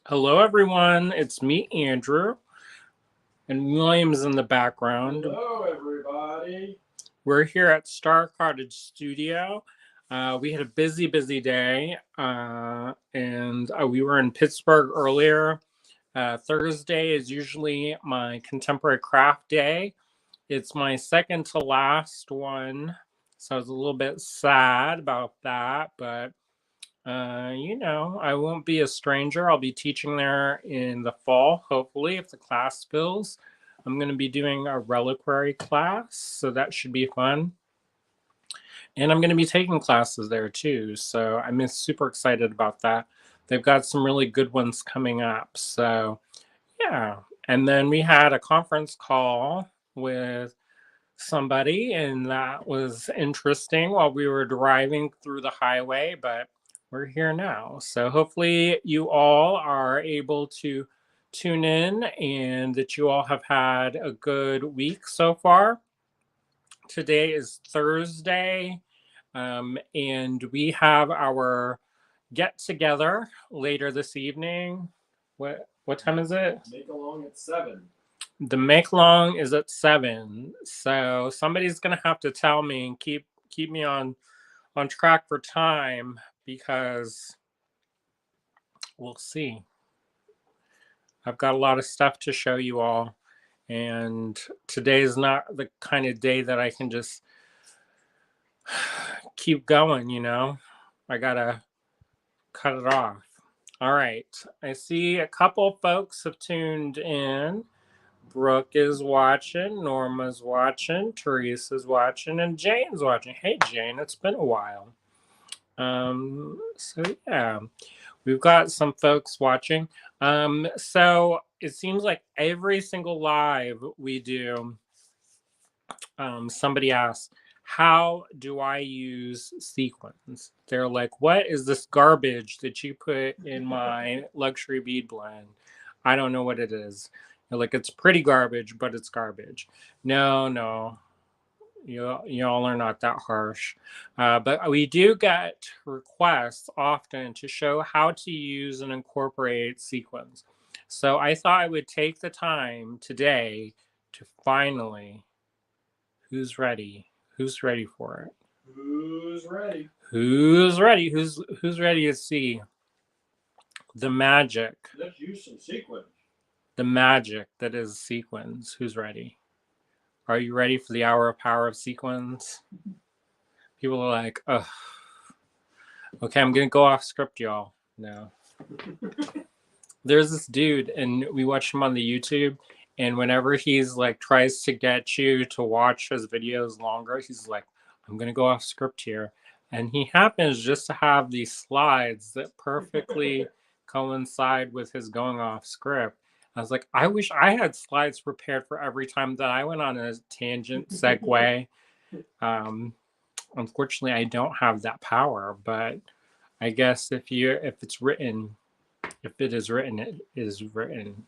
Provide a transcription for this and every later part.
Hello, everyone. It's me, Andrew, and William's in the background. Hello, everybody. We're here at Star Cottage Studio. We had a busy day, and we were in Pittsburgh earlier. Thursday is usually my contemporary craft day. It's my second to last one, so I was a little bit sad about that, but I won't be a stranger. I'll be teaching there in the fall, hopefully, if the class fills. I'm going to be doing a reliquary class, so that should be fun. And I'm going to be taking classes there too, so I'm super excited about that. They've got some really good ones coming up. So, yeah. And then we had a conference call with somebody, and that was interesting while we were driving through the highway, but we're here now. So hopefully you all are able to tune in and that you all have had a good week so far. Today is Thursday, and we have our get together later this evening. What time is it? Make along at 7. The make long is at 7, so somebody's gonna have to tell me and keep me on track for time, because we'll see. I've got a lot of stuff to show you all, and today is not the kind of day that I can just keep going. I gotta cut it off. All right, I see a couple folks have tuned in. Brooke is watching, Norma's watching, Teresa's watching, and Jane's watching. Hey, Jane, it's been a while. So yeah, we've got some folks watching. So it seems like every single live we do, somebody asks, how do I use Sequins? They're like, what is this garbage that you put in my luxury bead blend? I don't know what it is. They're like, it's pretty garbage, but it's garbage. No, y'all are not that harsh. But we do get requests often to show how to use and incorporate Sequins. So I thought I would take the time today to finally, who's ready? Who's ready for it? Who's ready? Who's ready? Who's ready to see the magic? Let's use some sequins. The magic that is Sequins. Who's ready? Are you ready for the hour of power of Sequins? People are like, ugh. Okay, I'm gonna go off script, y'all. No. There's this dude, and we watch him on the YouTube, and whenever he's like tries to get you to watch his videos longer, he's like, I'm gonna go off script here. And he happens just to have these slides that perfectly coincide with his going off script. I was like, I wish I had slides prepared for every time that I went on a tangent segue. Unfortunately, I don't have that power, but I guess if it is written, it is written.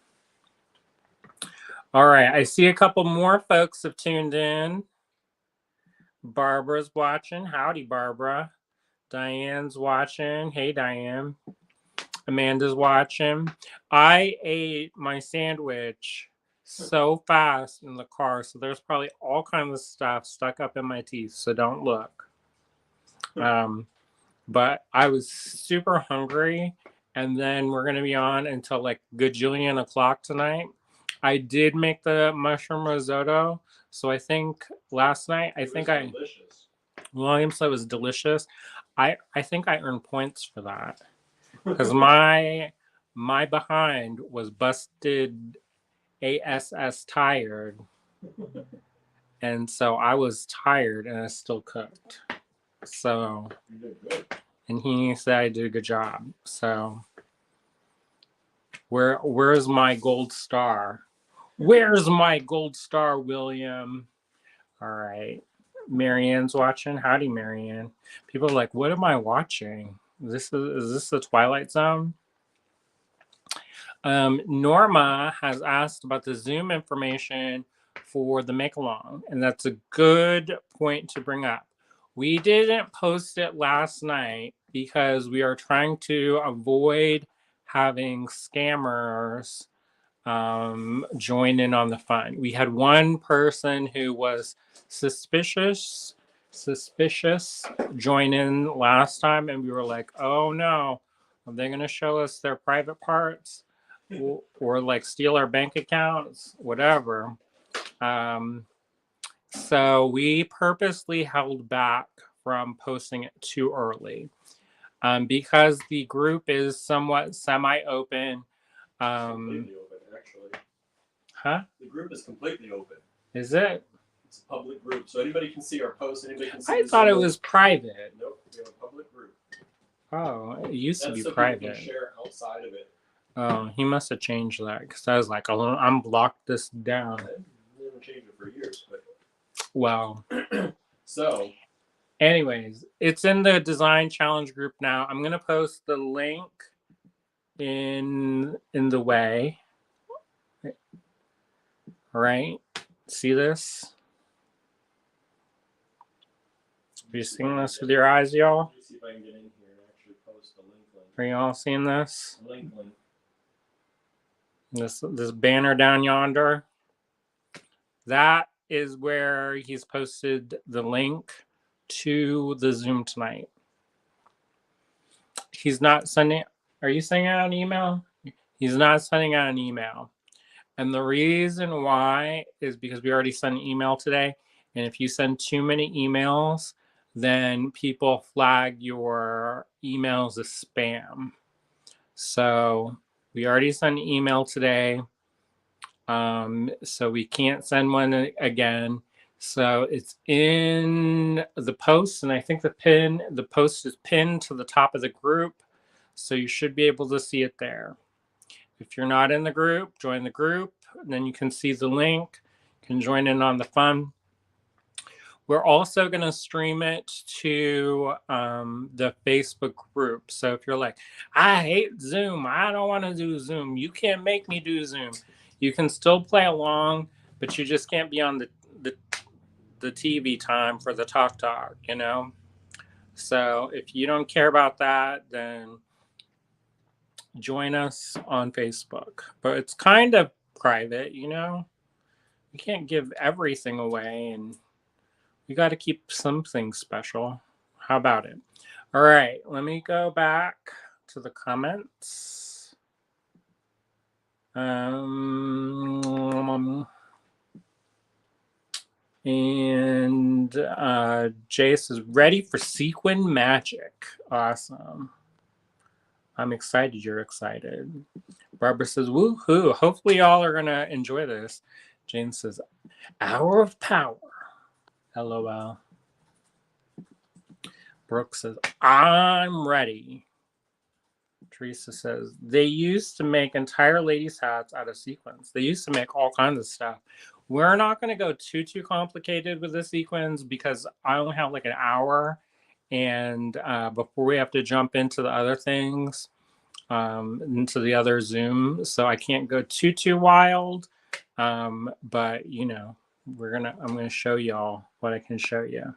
All right, I see a couple more folks have tuned in. Barbara's watching. Howdy, Barbara. Diane's watching. Hey, Diane. Amanda's watching. I ate my sandwich so fast in the car, so there's probably all kinds of stuff stuck up in my teeth, so don't look. But I was super hungry, and then we're going to be on until like gajillion o'clock tonight. I did make the mushroom risotto, so I think last night, Delicious. William said it was delicious. I think I earned points for that, because my behind was busted ass tired, and so I was tired and I still cooked. So You did good. And he said I did a good job. So where's my gold star? Where's my gold star, William? All right. Marianne's watching. Howdy, Marianne. People are like, what am I watching? Is this the Twilight Zone? Norma has asked about the Zoom information for the make along, and that's a good point to bring up. We didn't post it last night because we are trying to avoid having scammers join in on the fun. We had one person who was suspicious join in last time, and we were like, oh no, are they going to show us their private parts or like steal our bank accounts, whatever. So we purposely held back from posting it too early because the group is somewhat semi-open. Completely open, actually. Huh? The group is completely open. Is it? It's a public group, so anybody can see our posts. Anybody can see. I thought it was private. Nope, we have a public group. Oh, it used to be so private. People can share outside of it. Oh, he must have changed that because I was like, oh, I'm blocked this down. I haven't changed it for years, but. Well. So. Anyways, it's in the design challenge group now. I'm gonna post the link in the way. All right, see this? Are you seeing this with your eyes, y'all? Let me see if I can get in here and actually post the link. Are you all seeing this? Link. This banner down yonder. That is where he's posted the link to the Zoom tonight. He's not sending. Are you sending out an email? He's not sending out an email. And the reason why is because we already sent an email today. And if you send too many emails, then people flag your emails as spam. So we already sent an email today. So we can't send one again. So it's in the post, and I think the post is pinned to the top of the group. So you should be able to see it there. If you're not in the group, join the group, and then you can see the link, you can join in on the fun. We're also going to stream it to the Facebook group. So if you're like, I hate Zoom, I don't want to do Zoom, you can't make me do Zoom. You can still play along, but you just can't be on the TV time for the talk, you know? So if you don't care about that, then join us on Facebook. But it's kind of private, you know? We can't give everything away, and we got to keep something special. How about it? All right, let me go back to the comments. And Jace is ready for sequin magic. Awesome. I'm excited you're excited. Barbara says, woohoo. Hopefully y'all are going to enjoy this. Jane says, hour of power. LOL. Brooke says, I'm ready. Teresa says, they used to make entire ladies' hats out of sequins. They used to make all kinds of stuff. We're not going to go too complicated with the sequins because I only have like an hour. And before we have to jump into the other things, into the other Zoom. So I can't go too wild. But, you know, I'm going to show y'all what I can show you.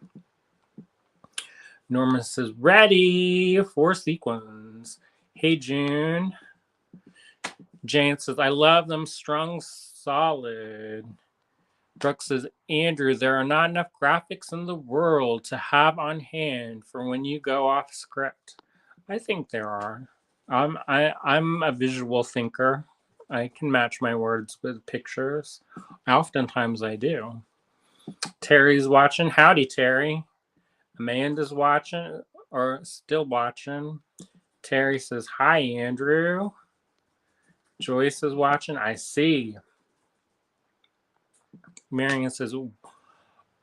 Norma says, ready for sequins. Hey, June. Jane says, I love them strung solid. Brooke says, Andrew, there are not enough graphics in the world to have on hand for when you go off script. I think there are. I'm a visual thinker. I can match my words with pictures. Oftentimes I do. Terry's watching. Howdy, Terry. Amanda's watching or still watching. Terry says, hi, Andrew. Joyce is watching. I see. Marion says,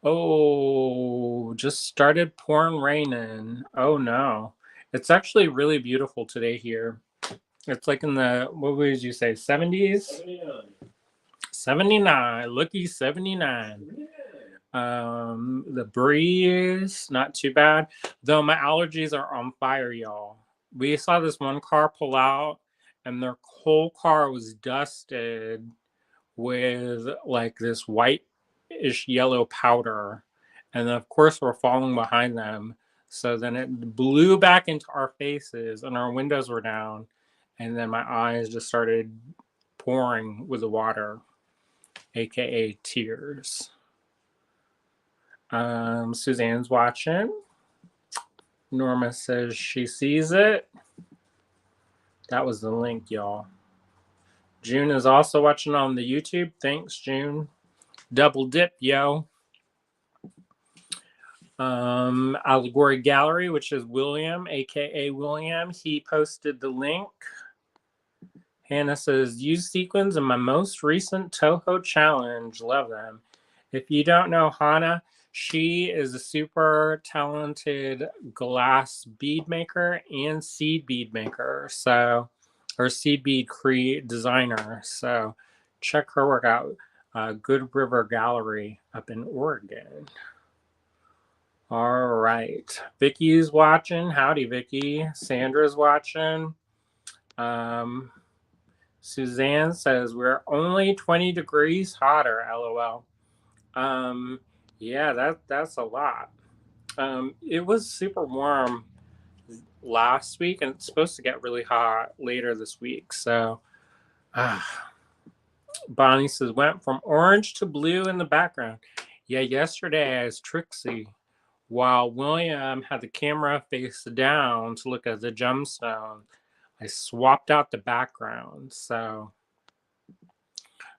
oh, just started pouring raining. Oh, no. It's actually really beautiful today here. It's like in the, what would you say, 70s? 79. 79. Looky, 79. Yeah. The breeze, not too bad. Though my allergies are on fire, y'all. We saw this one car pull out, and their whole car was dusted with like this white-ish yellow powder. And then, of course, we're falling behind them. So then it blew back into our faces, and our windows were down. and then my eyes just started pouring with the water, aka tears. Suzanne's watching. Norma says she sees it. That was the link, y'all. June is also watching on the YouTube. Thanks, June. Double dip, yo. Allegory Gallery, which is William, aka William. He posted the link. Hannah says, use sequins in my most recent Toho challenge. Love them. If you don't know Hannah, she is a super talented glass bead maker and seed bead maker. So, or seed bead designer. So, check her work out. Good River Gallery up in Oregon. All right. Vicky's watching. Howdy, Vicky. Sandra's watching. Suzanne says we're only 20 degrees hotter, LOL. Yeah, that's a lot. It was super warm last week, and it's supposed to get really hot later this week. So, Bonnie says went from orange to blue in the background. Yeah, yesterday I was Trixie, while William had the camera face down to look at the gemstone. I swapped out the background. So,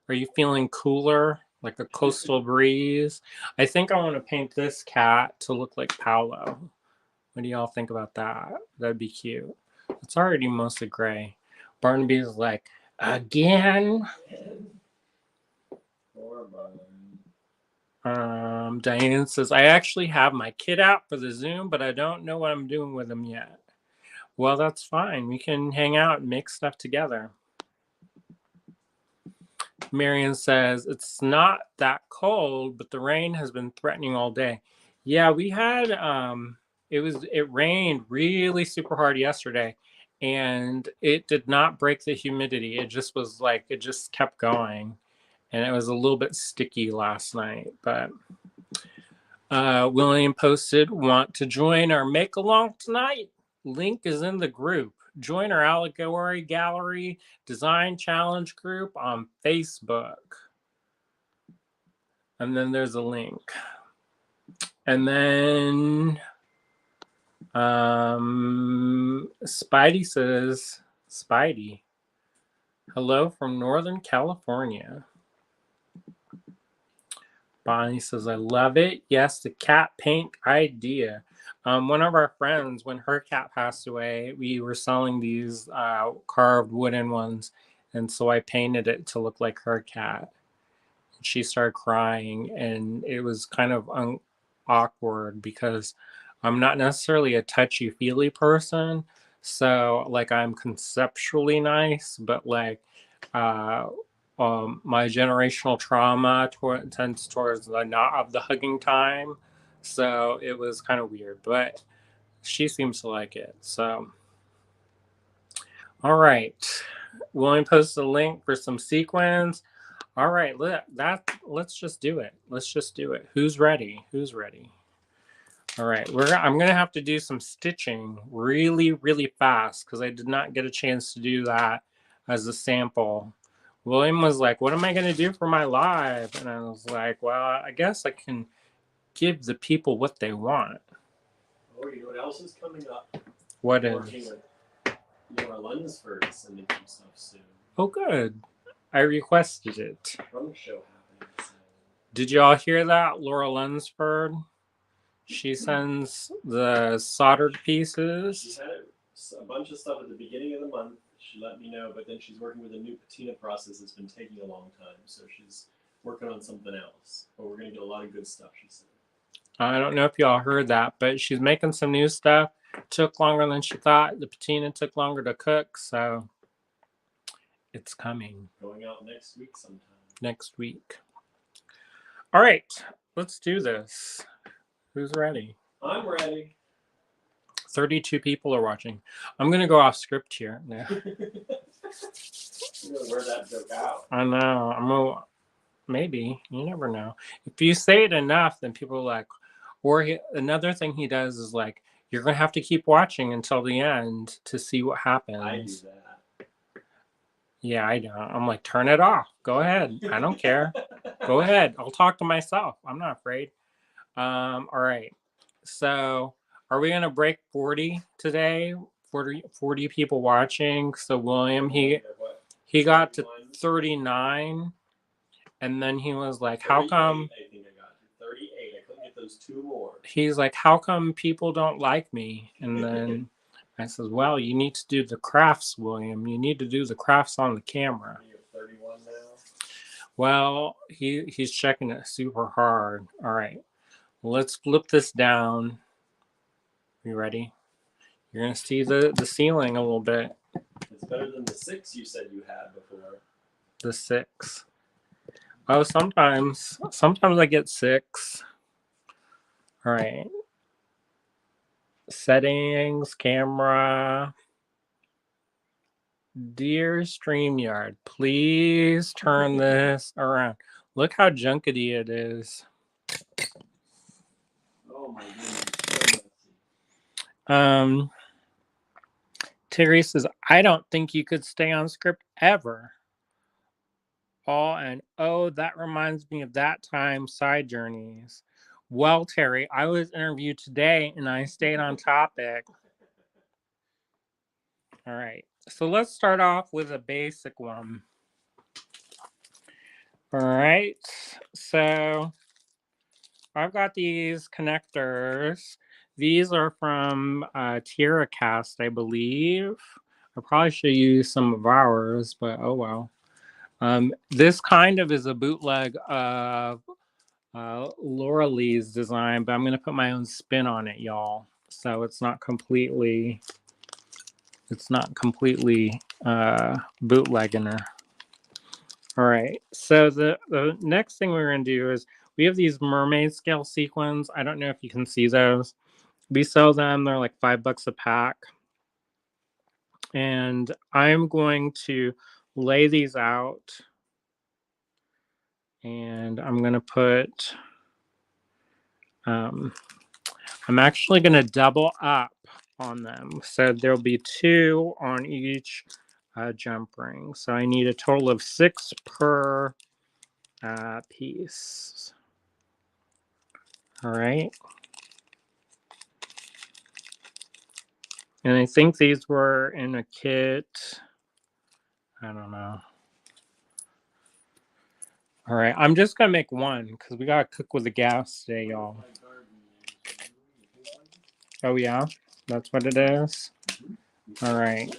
are you feeling cooler, like a coastal breeze? I think I want to paint this cat to look like Paolo. What do y'all think about that? That'd be cute. It's already mostly gray. Barnaby's like, again? Diane says, I actually have my kid out for the Zoom, but I don't know what I'm doing with him yet. Well, that's fine. We can hang out and make stuff together. Marion says, it's not that cold, but the rain has been threatening all day. Yeah, we had, it rained really super hard yesterday, and it did not break the humidity. It just was like, it just kept going, and it was a little bit sticky last night. But William posted, want to join our make along tonight? Link is in the group. Join our Allegory Gallery Design Challenge group on Facebook. And then there's a link. And then Spidey says, Spidey, hello from Northern California. Bonnie says, I love it. Yes, the cat paint idea. One of our friends, when her cat passed away, we were selling these carved wooden ones. And so I painted it to look like her cat. She started crying, and it was kind of awkward because I'm not necessarily a touchy-feely person. So, like, I'm conceptually nice, but, like, my generational trauma tends towards the not of the hugging time. So it was kind of weird, but she seems to like it. So, all right. William posted a link for some sequins. All right, let's just do it. Let's just do it. Who's ready? Who's ready? All right, I'm gonna have to do some stitching really, really fast because I did not get a chance to do that as a sample. William was like, what am I gonna do for my live? And I was like, well, I guess I can give the people what they want. Oh, you know what else is coming up? What Working is? with Laura Lunsford is sending some stuff soon. Oh, good. I requested it. Trunk show happening. So. Did y'all hear that, Laura Lunsford? She sends the soldered pieces. She had a bunch of stuff at the beginning of the month. She let me know, but then she's working with a new patina process that's been taking a long time. So she's working on something else. But we're going to get a lot of good stuff, she said. I don't know if y'all heard that, but she's making some new stuff. Took longer than she thought. The patina took longer to cook, so it's coming. Going out next week sometime. Next week. All right, let's do this. Who's ready? I'm ready. 32 people are watching. I'm going to go off script here. Yeah. You're going to wear that joke out. I know. Maybe. You never know. If you say it enough, then people are like, another thing he does is like, you're going to have to keep watching until the end to see what happens. I do that. Yeah, I know. I'm like, turn it off. Go ahead. I don't care. Go ahead. I'll talk to myself. I'm not afraid. All right. So are we gonna break 40 today? 40 people watching. So William, he got to 39, and then he was like, how come I think I got 38. I couldn't get those 2 more. He's like, how come people don't like me? And then I says, well, you need to do the crafts, William. You need to do the crafts on the camera. You're 31 now. Well, he's checking it super hard. All right. Let's flip this down. You ready? You're gonna see the ceiling a little bit. It's better than the 6 you said you had before. The 6. Oh, sometimes I get 6. All right. Settings, camera. Dear StreamYard, please turn this around. Look how junkety it is. Oh my goodness. Terry says, I don't think you could stay on script ever. Oh, that reminds me of that time, side journeys. Well, Terry, I was interviewed today and I stayed on topic. All right. So let's start off with a basic one. All right. So I've got these connectors. These are from TierraCast, I believe. I probably should use some of ours, but oh well. This kind of is a bootleg of Laura Lee's design, but I'm going to put my own spin on it, y'all. So it's not completely bootlegging her. All right. So the next thing we're going to do is we have these mermaid scale sequins. I don't know if you can see those. We sell them. They're like $5 a pack. And I'm going to lay these out. And I'm going to put, I'm actually going to double up on them. So there'll be 2 on each jump ring. So I need a total of 6 per piece. All right. And I think these were in a kit. I don't know. All right. I'm just going to make one because we got to cook with the gas today, y'all. Oh, yeah? That's what it is? All right.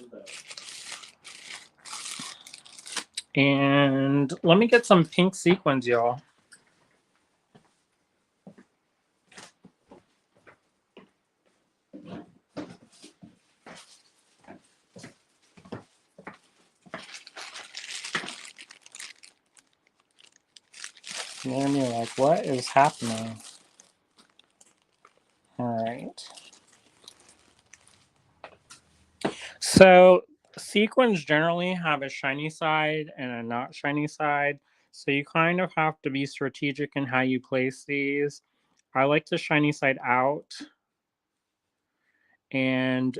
And let me get some pink sequins, y'all. And you're like, what is happening? All right. So sequins generally have a shiny side and a not shiny side. So you kind of have to be strategic in how you place these. I like the shiny side out. And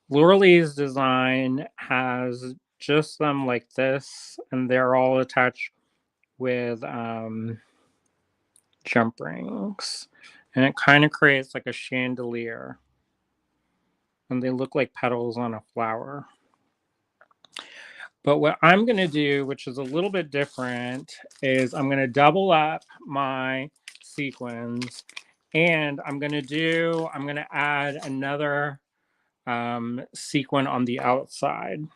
Laurel's design has just them like this, and they're all attached with jump rings. And it kind of creates like a chandelier. And they look like petals on a flower. But what I'm going to do, which is a little bit different, is I'm going to double up my sequins. And I'm going to add another sequin on the outside.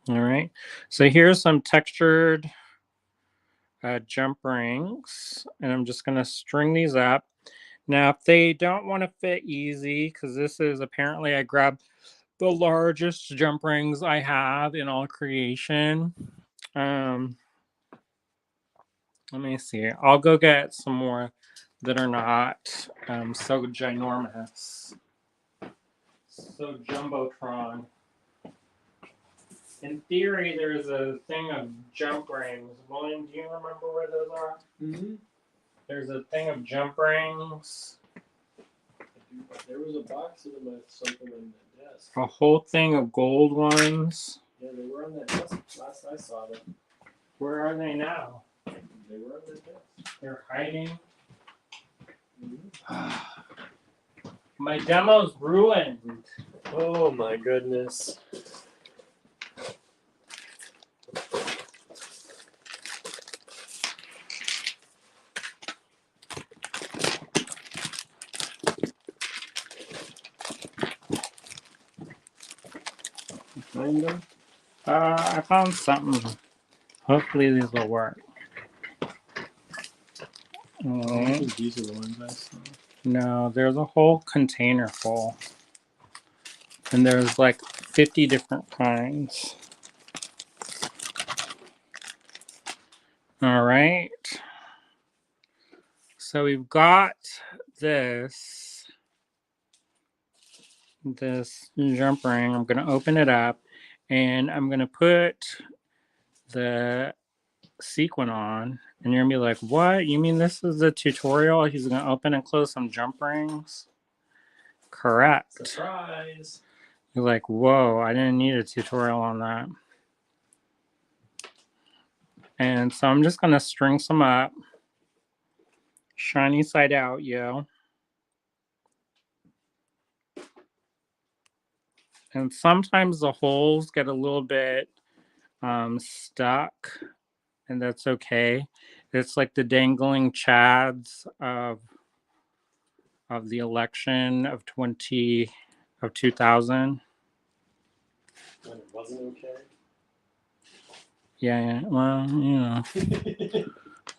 All right. So here's some textured jump rings. And I'm just going to string these up. Now, if they don't want to fit easy, because this is apparently I grabbed the largest jump rings I have in all creation. Let me see. I'll go get some more that are not so ginormous. So jumbotron. In theory, there's a thing of jump rings. William, do you remember where those are? Mm-hmm. There's a thing of jump rings. There was a box of them at something in the desk. A whole thing of gold ones. Yeah, they were on that desk last I saw them. Where are they now? They were on that desk. They're hiding. Mm-hmm. My demo's ruined. Oh my goodness. Find them? I found something. Hopefully these will work. I think these are the ones I saw. No, there's a whole container full. And there's like 50 different kinds. All right. So we've got this jump ring. I'm going to open it up and I'm going to put the sequin on. And you're going to be like, what? You mean this is the tutorial? He's going to open and close some jump rings? Correct. Surprise! You're like, whoa, I didn't need a tutorial on that. And so I'm just going to string some up. Shiny side out, yo. And sometimes the holes get a little bit stuck, and that's okay. It's like the dangling chads of the election of 2000. When it wasn't okay? Yeah, well,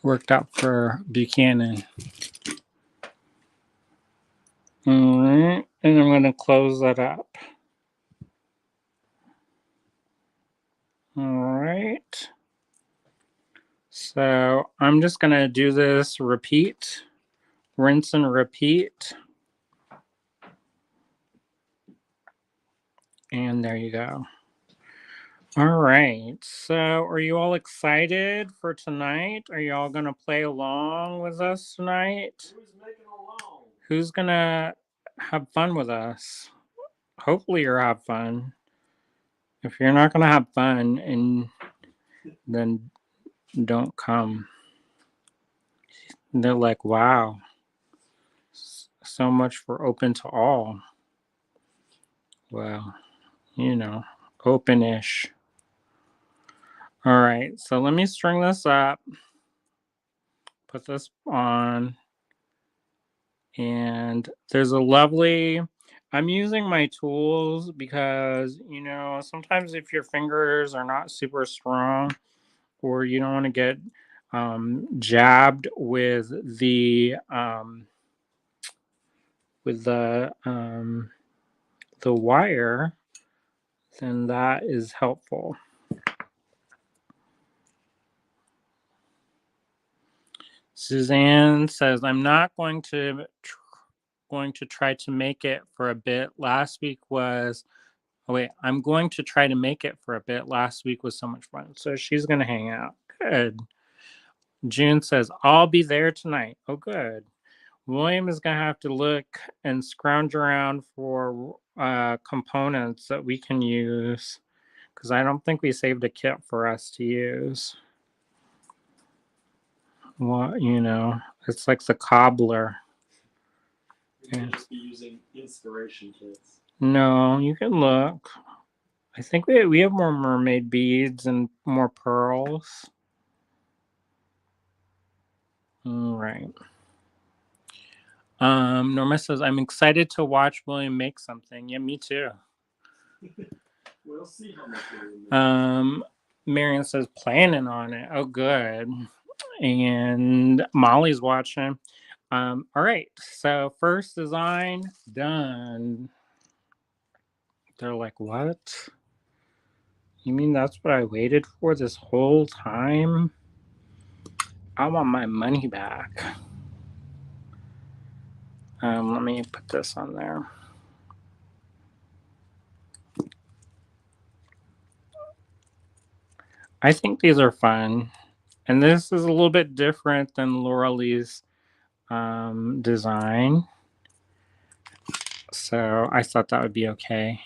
worked out for Buchanan. All right, and I'm going to close that up. All right. So I'm just going to do this repeat, rinse and repeat. And there you go. All right. So are you all excited for tonight? Are you all going to play along with us tonight? Who's making along? Who's going to have fun with us? Hopefully you'll have fun. If you're not going to have fun, and then don't come. And they're like, wow, so much for open to all. Well, open-ish. All right, so let me string this up. Put this on. And there's a lovely, I'm using my tools because, sometimes if your fingers are not super strong or you don't want to get jabbed with the wire, then that is helpful. Suzanne says, I'm not going to try to make it for a bit. Last week was, I'm going to try to make it for a bit. Last week was so much fun. So she's going to hang out. Good. June says, I'll be there tonight. Oh, good. William is going to have to look and scrounge around for components that we can use because I don't think we saved a kit for us to use. Well, it's like the cobbler. You can just be using inspiration kits. No, you can look. I think we have more mermaid beads and more pearls. All right. Norma says, I'm excited to watch William make something. Yeah, me too. We'll see how much William makes. Marion says, planning on it. Oh, good. And Molly's watching. All right. So first design done. They're like, what? You mean that's what I waited for this whole time? I want my money back. Let me put this on there. I think these are fun. And this is a little bit different than Laura Lee's design. So I thought that would be okay.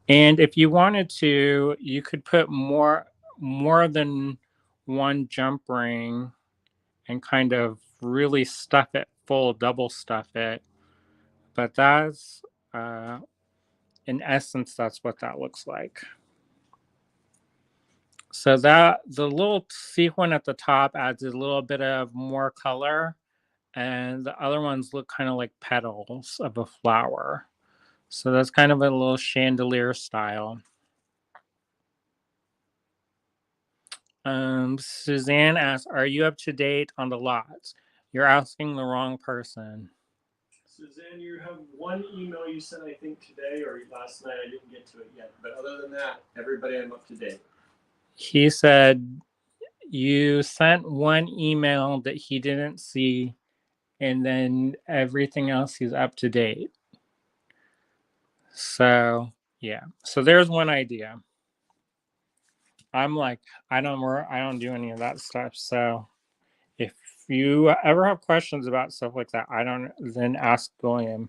And if you wanted to, you could put more than one jump ring and kind of really stuff it full, double stuff it. But that's, in essence, that's what that looks like. So that the little sequin at the top adds a little bit of more color, and the other ones look kind of like petals of a flower. So that's kind of a little chandelier style. Suzanne asks, "Are you up to date on the lots?" You're asking the wrong person. Suzanne, you have one email you sent, I think, today or last night. I didn't get to it yet. But other than that, everybody, I'm up to date. He said you sent one email that he didn't see, and then everything else he's up to date. So yeah. So there's one idea. I'm like, I don't do any of that stuff. So if you ever have questions about stuff like that, then ask William.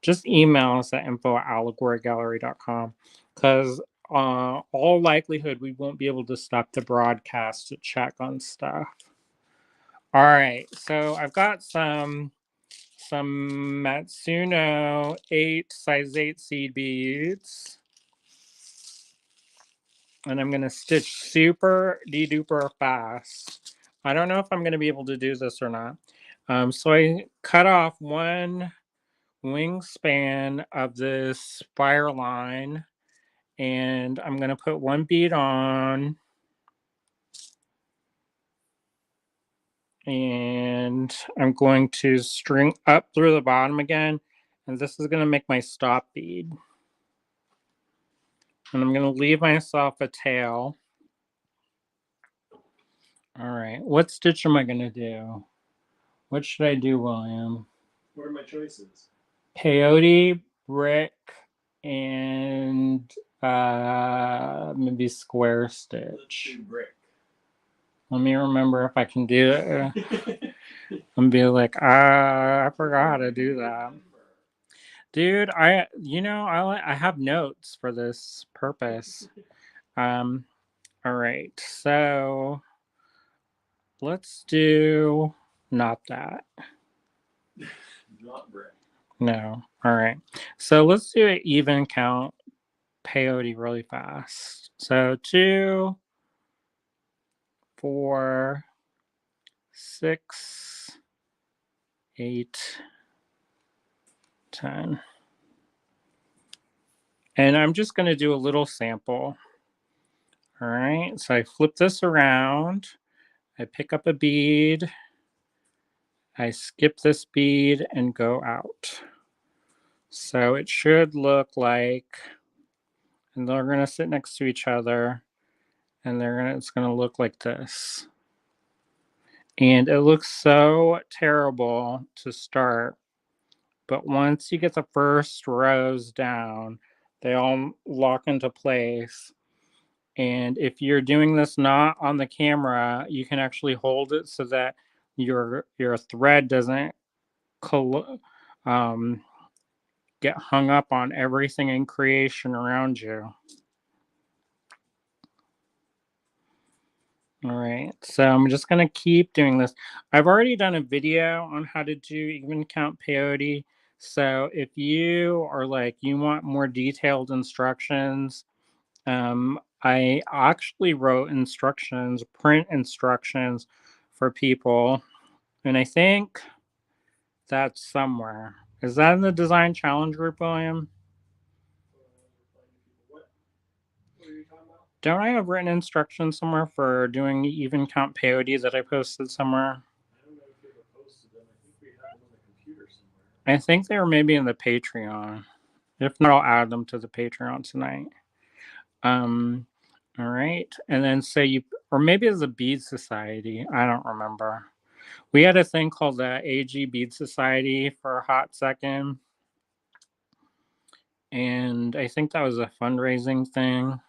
Just email us at info@allegorygallery.com, because all likelihood we won't be able to stop the broadcast to check on stuff. All right, so I've got some Matsuno size 8 seed beads, and I'm gonna stitch super duper fast. I don't know if I'm gonna be able to do this or not. So I cut off one wingspan of this fire line, and I'm gonna put one bead on, and I'm going to string up through the bottom again, and this is gonna make my stop bead. And I'm gonna leave myself a tail. All right, what stitch am I gonna do? What should I do, William? What are my choices? Peyote, brick, and maybe square stitch. Let's do brick. Let me remember if I can do it. And be like, I forgot how to do that. Dude, I have notes for this purpose. All right, so let's do not that. Not brick. No. All right. So let's do an even count peyote really fast. So 2, 4, 6, 8, 10. And I'm just going to do a little sample. All right. So I flip this around. I pick up a bead. I skip this bead and go out. So it should look like, and they're going to sit next to each other, and it's going to look like this. And it looks so terrible to start, but once you get the first rows down, they all lock into place. And if you're doing this not on the camera, you can actually hold it so that your thread doesn't get hung up on everything in creation around you. All right, so I'm just going to keep doing this. I've already done a video on how to do even count peyote. So if you are like, you want more detailed instructions, I actually wrote instructions, print instructions for people. And I think that's somewhere. Is that in the design challenge group, William? What are you talking about? Don't I have written instructions somewhere for doing even count peyote that I posted somewhere? I don't know if you ever posted them. I think we have them on the computer somewhere. I think they were maybe in the Patreon. If not, I'll add them to the Patreon tonight. All right. And then say or maybe it's a bead society. I don't remember. We had a thing called the AG Bead Society for a hot second. And I think that was a fundraising thing.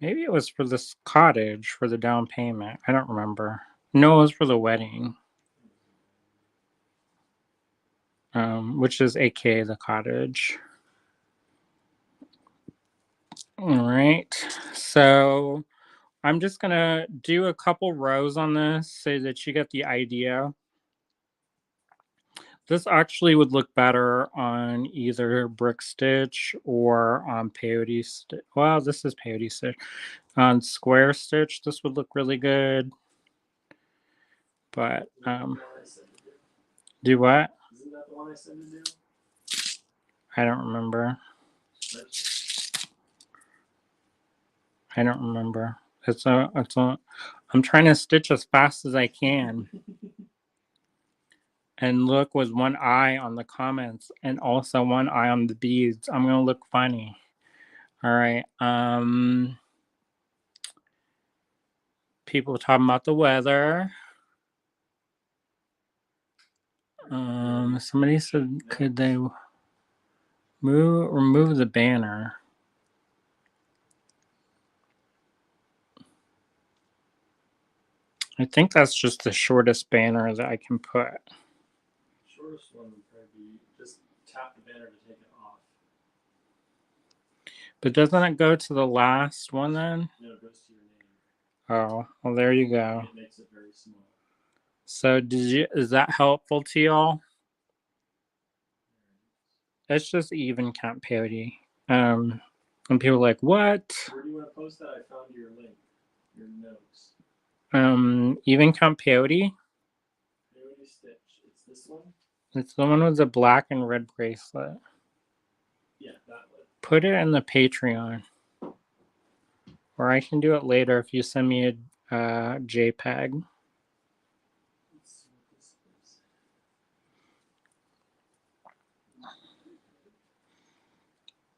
Maybe it was for this cottage for the down payment. I don't remember. No, it was for the wedding. Which is AKA the cottage. All right. So I'm just going to do a couple rows on this so that you get the idea. This actually would look better on either brick stitch or on peyote stitch. Well, this is peyote stitch. On square stitch, this would look really good. But do what? Isn't that the one I said to do? I don't remember. I don't remember. I'm trying to stitch as fast as I can. And look with one eye on the comments and also one eye on the beads. I'm gonna look funny. All right. People talking about the weather. Somebody said, could they remove the banner? I think that's just the shortest banner that I can put. Shortest one would probably be just tap the banner to take it off. But doesn't it go to the last one then? No, it goes to your name. Oh, well, there you go. It makes it very small. So is that helpful to y'all? It's just even count peyote. And people are like, what? Where do you want to post that? I found your link, your notes. Even count peyote. Peyote stitch. It's this one. It's the one with the black and red bracelet. Yeah, that one. Put it in the Patreon, or I can do it later if you send me a JPEG. Let's see what this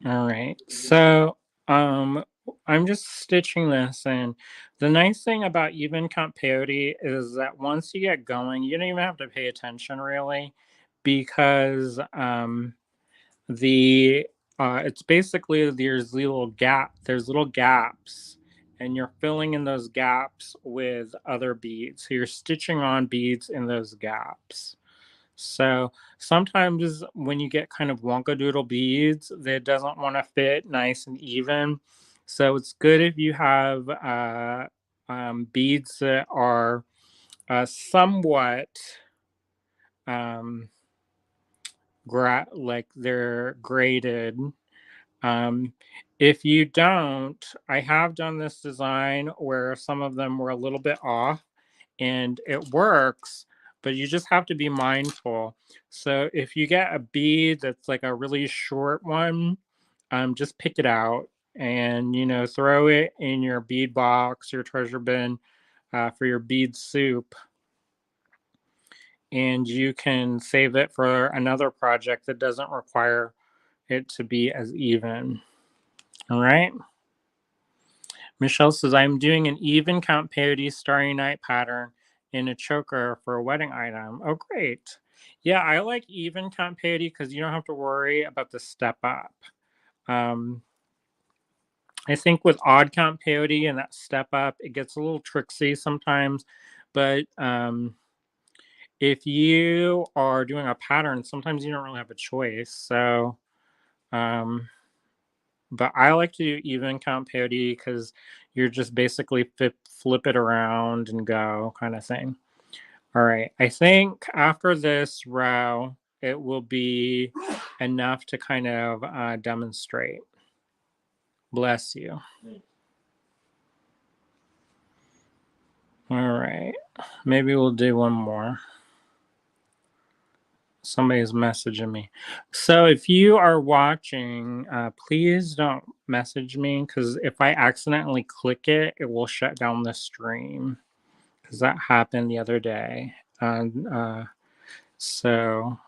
is. All right, so I'm just stitching this, and the nice thing about even count peyote is that once you get going, you don't even have to pay attention really, because it's basically there's little gaps, and you're filling in those gaps with other beads. So you're stitching on beads in those gaps. So sometimes when you get kind of wonkadoodle beads, that doesn't want to fit nice and even. So it's good if you have beads that are somewhat like they're graded. If you don't, I have done this design where some of them were a little bit off and it works, but you just have to be mindful. So if you get a bead that's like a really short one, just pick it out and throw it in your bead box, your treasure bin for your bead soup, and you can save it for another project that doesn't require it to be as even. All right. Michelle says, I'm doing an even count peyote Starry Night pattern in a choker for a wedding item. Oh, great. Yeah, I like even count peyote because you don't have to worry about the step up. I think with odd count peyote and that step up, it gets a little tricksy sometimes. But if you are doing a pattern, sometimes you don't really have a choice. So, but I like to do even count peyote because you're just basically flip it around and go kind of thing. All right. I think after this row, it will be enough to kind of demonstrate. Bless you. All right. Maybe we'll do one more. Somebody's messaging me. So if you are watching, please don't message me because if I accidentally click it, it will shut down the stream because that happened the other day. So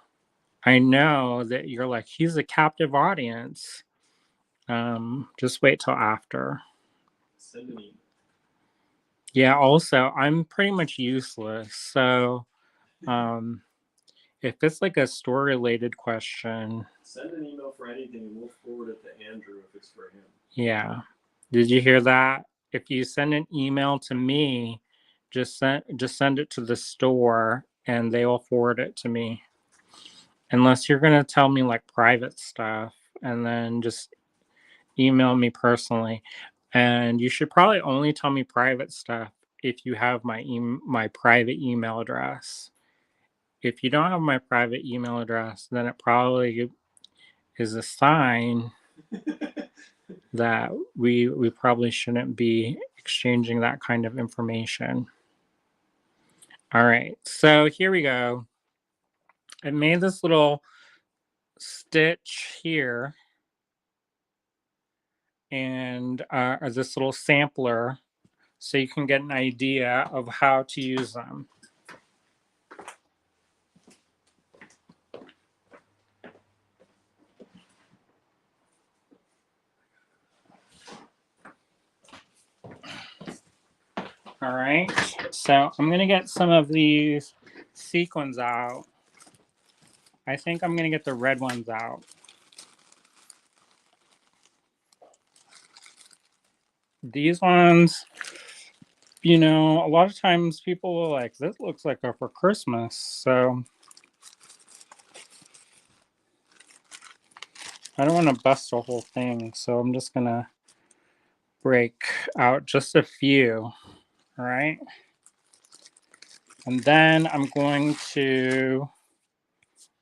I know that you're like, he's a captive audience. Just wait till after. Send an email. Yeah, also, I'm pretty much useless. So if it's like a store related question, send an email for anything and we'll forward it to Andrew if it's for him. Yeah. Did you hear that? If you send an email to me, just send it to the store and they will forward it to me. Unless you're gonna tell me like private stuff, and then just email me personally. And you should probably only tell me private stuff if you have my private email address. If you don't have my private email address, then it probably is a sign that we probably shouldn't be exchanging that kind of information. All right, so here we go. I made this little stitch here and this little sampler so you can get an idea of how to use them. All right, so I'm gonna get some of these sequins out. I think I'm gonna get the red ones out. These ones, you know, a lot of times people are like, this looks like a for Christmas. So I don't want to bust the whole thing. So I'm just gonna break out just a few. All right. And then I'm going to,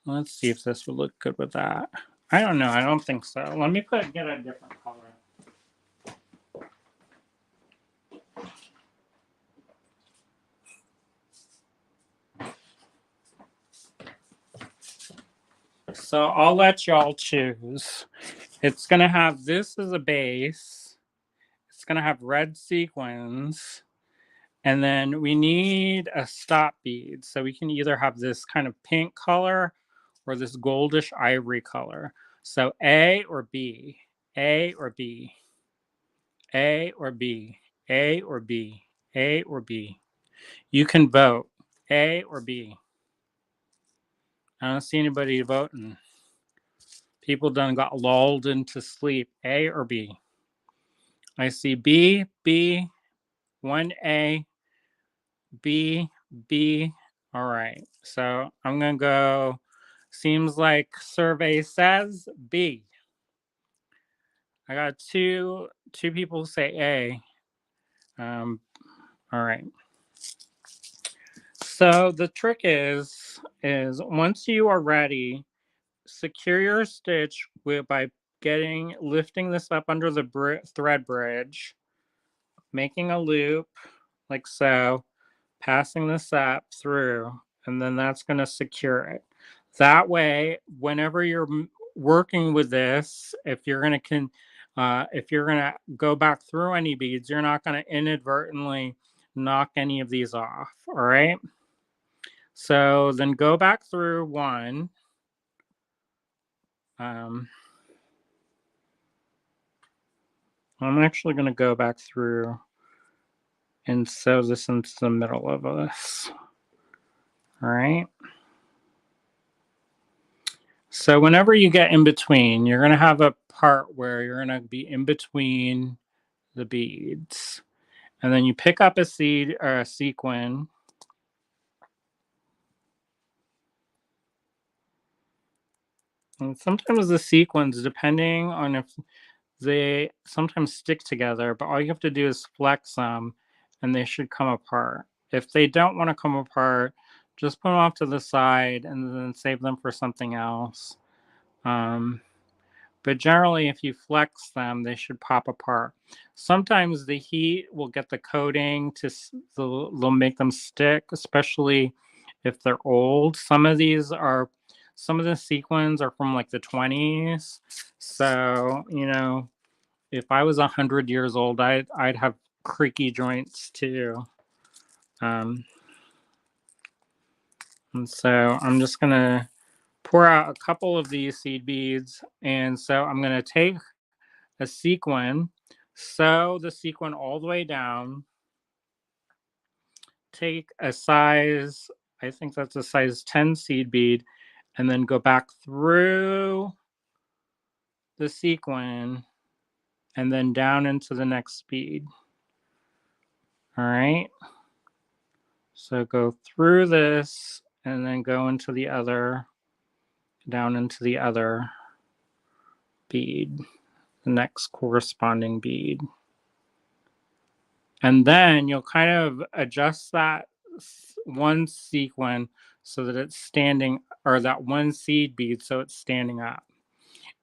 let's see if this would look good with that. I don't know. I don't think so. Let me get a different color. So I'll let y'all choose. It's going to have this as a base. It's going to have red sequins. And then we need a stop bead. So we can either have this kind of pink color or this goldish ivory color. So A or B, A or B, A or B, A or B, A or B. You can vote A or B. I don't see anybody voting. People done got lulled into sleep. A or B. I see B, B, 1A, B, B. All right. So I'm going to go, seems like survey says B. I got two people say A. All right. So the trick is once you are ready, secure your stitch by lifting this up under the thread bridge, making a loop like so, passing this up through, and then that's going to secure it. That way, whenever you're working with this, if you're going to go back through any beads, you're not going to inadvertently knock any of these off. All right. So then go back through one. I'm actually going to go back through and sew this into the middle of this. All right. So whenever you get in between, you're going to have a part where you're going to be in between the beads. And then you pick up a seed or a sequin. And sometimes the sequins, depending on if they sometimes stick together, but all you have to do is flex them and they should come apart. If they don't want to come apart, just put them off to the side and then save them for something else. But generally, if you flex them, they should pop apart. Sometimes the heat will get the coating they'll make them stick, especially if they're old. Some of the sequins are from like the 20s. So, you know, if I was 100 years old, I'd have creaky joints too. And so I'm just gonna pour out a couple of these seed beads, and so I'm gonna take a sequin, sew the sequin all the way down, take a size, I think that's a size 10 seed bead, and then go back through the sequin and then down into the next bead. All right. So go through this and then go into the other, down into the other bead. the next corresponding bead. And then you'll kind of adjust that one sequin so that it's standing, or that one seed bead so it's standing up.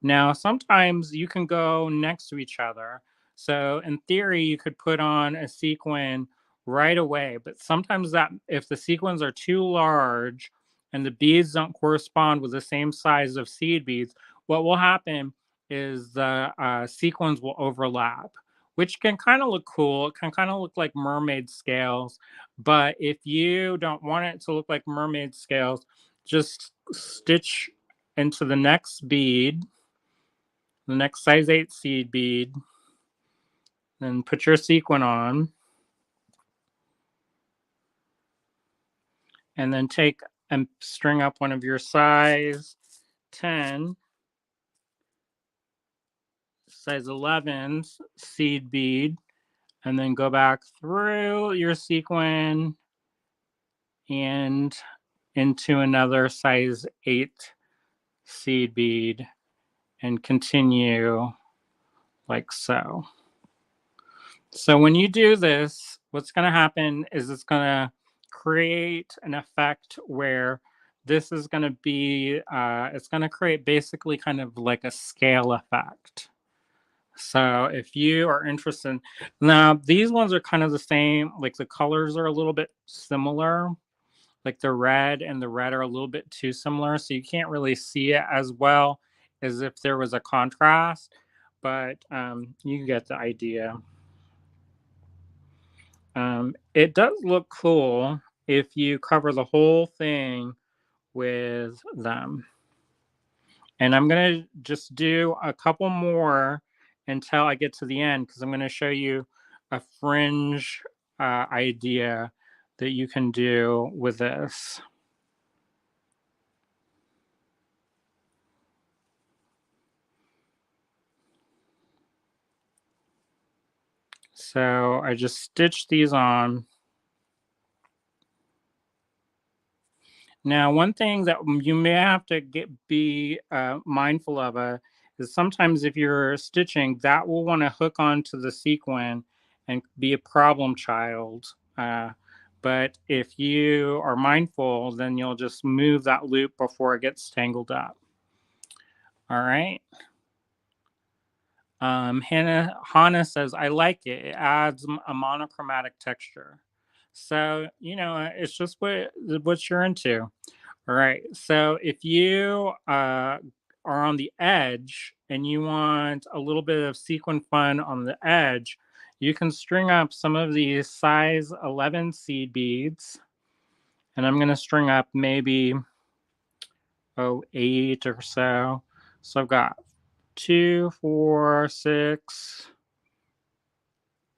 Now, sometimes you can go next to each other. So in theory, you could put on a sequin right away, but sometimes that if the sequins are too large and the beads don't correspond with the same size of seed beads, what will happen is the sequins will overlap, which can kind of look cool. It can kind of look like mermaid scales, but if you don't want it to look like mermaid scales, just stitch into the next bead, the next size 8 seed bead, then put your sequin on, and then take and string up one of your size 10, size 11 seed bead, and then go back through your sequin and into another size 8 seed bead and continue like so. So when you do this, what's going to happen is it's going to create an effect where this is going to be, it's going to create basically kind of like a scale effect. So if you are interested, now these ones are kind of the same, like the colors are a little bit similar, like the red and the red are a little bit too similar. So you can't really see it as well as if there was a contrast, but you get the idea. It does look cool if you cover the whole thing with them. And I'm going to just do a couple more until I get to the end because I'm going to show you a fringe idea that you can do with this. So I just stitched these on. Now, one thing that you may have to be mindful of is sometimes if you're stitching, that will want to hook onto the sequin and be a problem child. But if you are mindful, then you'll just move that loop before it gets tangled up. All right. Hannah says, I like it. It adds a monochromatic texture. So, it's just what you're into. All right. So if you are on the edge and you want a little bit of sequin fun on the edge, you can string up some of these size 11 seed beads. And I'm going to string up maybe, 8 or so. So I've got 2, 4, 6,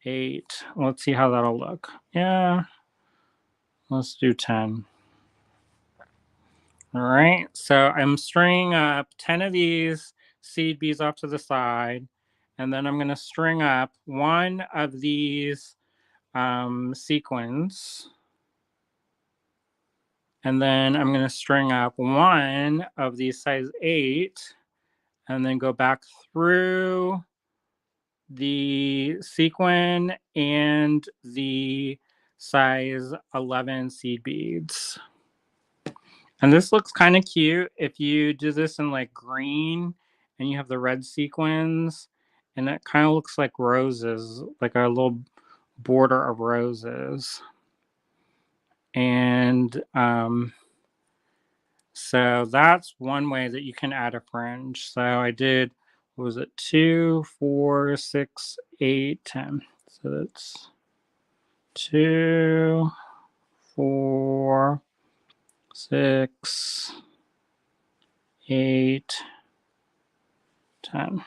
8. Let's see how that'll look. Yeah. Let's do 10. All right, so I'm stringing up 10 of these seed beads off to the side, and then I'm going to string up one of these sequins, and then I'm going to string up one of these size 8, and then go back through the sequin and the size 11 seed beads. And this looks kind of cute if you do this in like green and you have the red sequins, and it kind of looks like roses, like a little border of roses. And so that's one way that you can add a fringe. So I did, what was it, 2, 4, 6, 8, 10. So that's 2, 4, 6, 8, 10.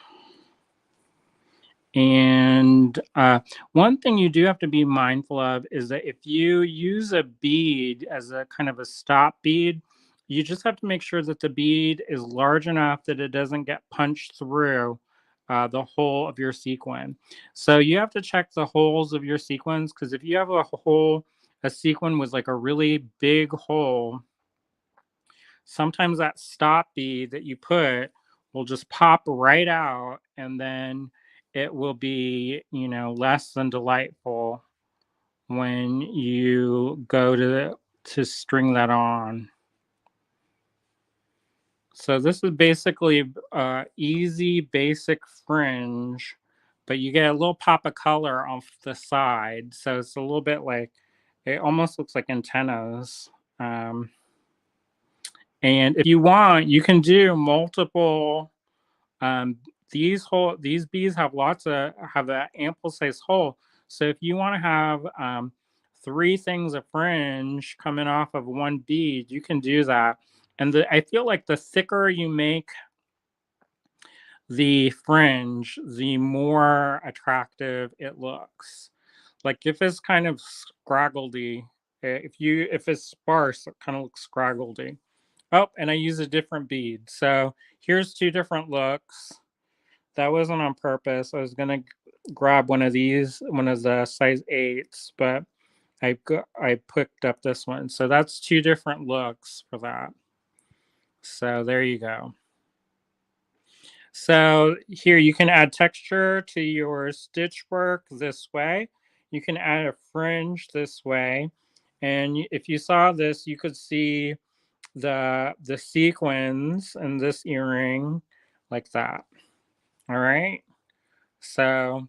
And one thing you do have to be mindful of is that if you use a bead as a kind of a stop bead, you just have to make sure that the bead is large enough that it doesn't get punched through the hole of your sequin. So you have to check the holes of your sequins, because if you have a sequin with like a really big hole, sometimes that stop bead that you put will just pop right out, and then it will be, you know, less than delightful when you go to string that on. So this is basically easy basic fringe, but you get a little pop of color off the side. So it's a little bit like, it almost looks like antennas. Um, and if you want, you can do multiple. Um, these bees have have an ample size hole. So if you want to have 3 things of fringe coming off of one bead, you can do that. And I feel like the thicker you make the fringe, the more attractive it looks. Like if it's kind of scraggledy, if it's sparse, it kind of looks scraggledy. Oh, and I use a different bead. So here's 2 different looks. That wasn't on purpose. I was gonna grab one of these, one of the size 8s, but I picked up this one. So that's 2 different looks for that. So there you go. So here you can add texture to your stitch work this way. You can add a fringe this way. And if you saw this, you could see the sequins in this earring like that. All right. So,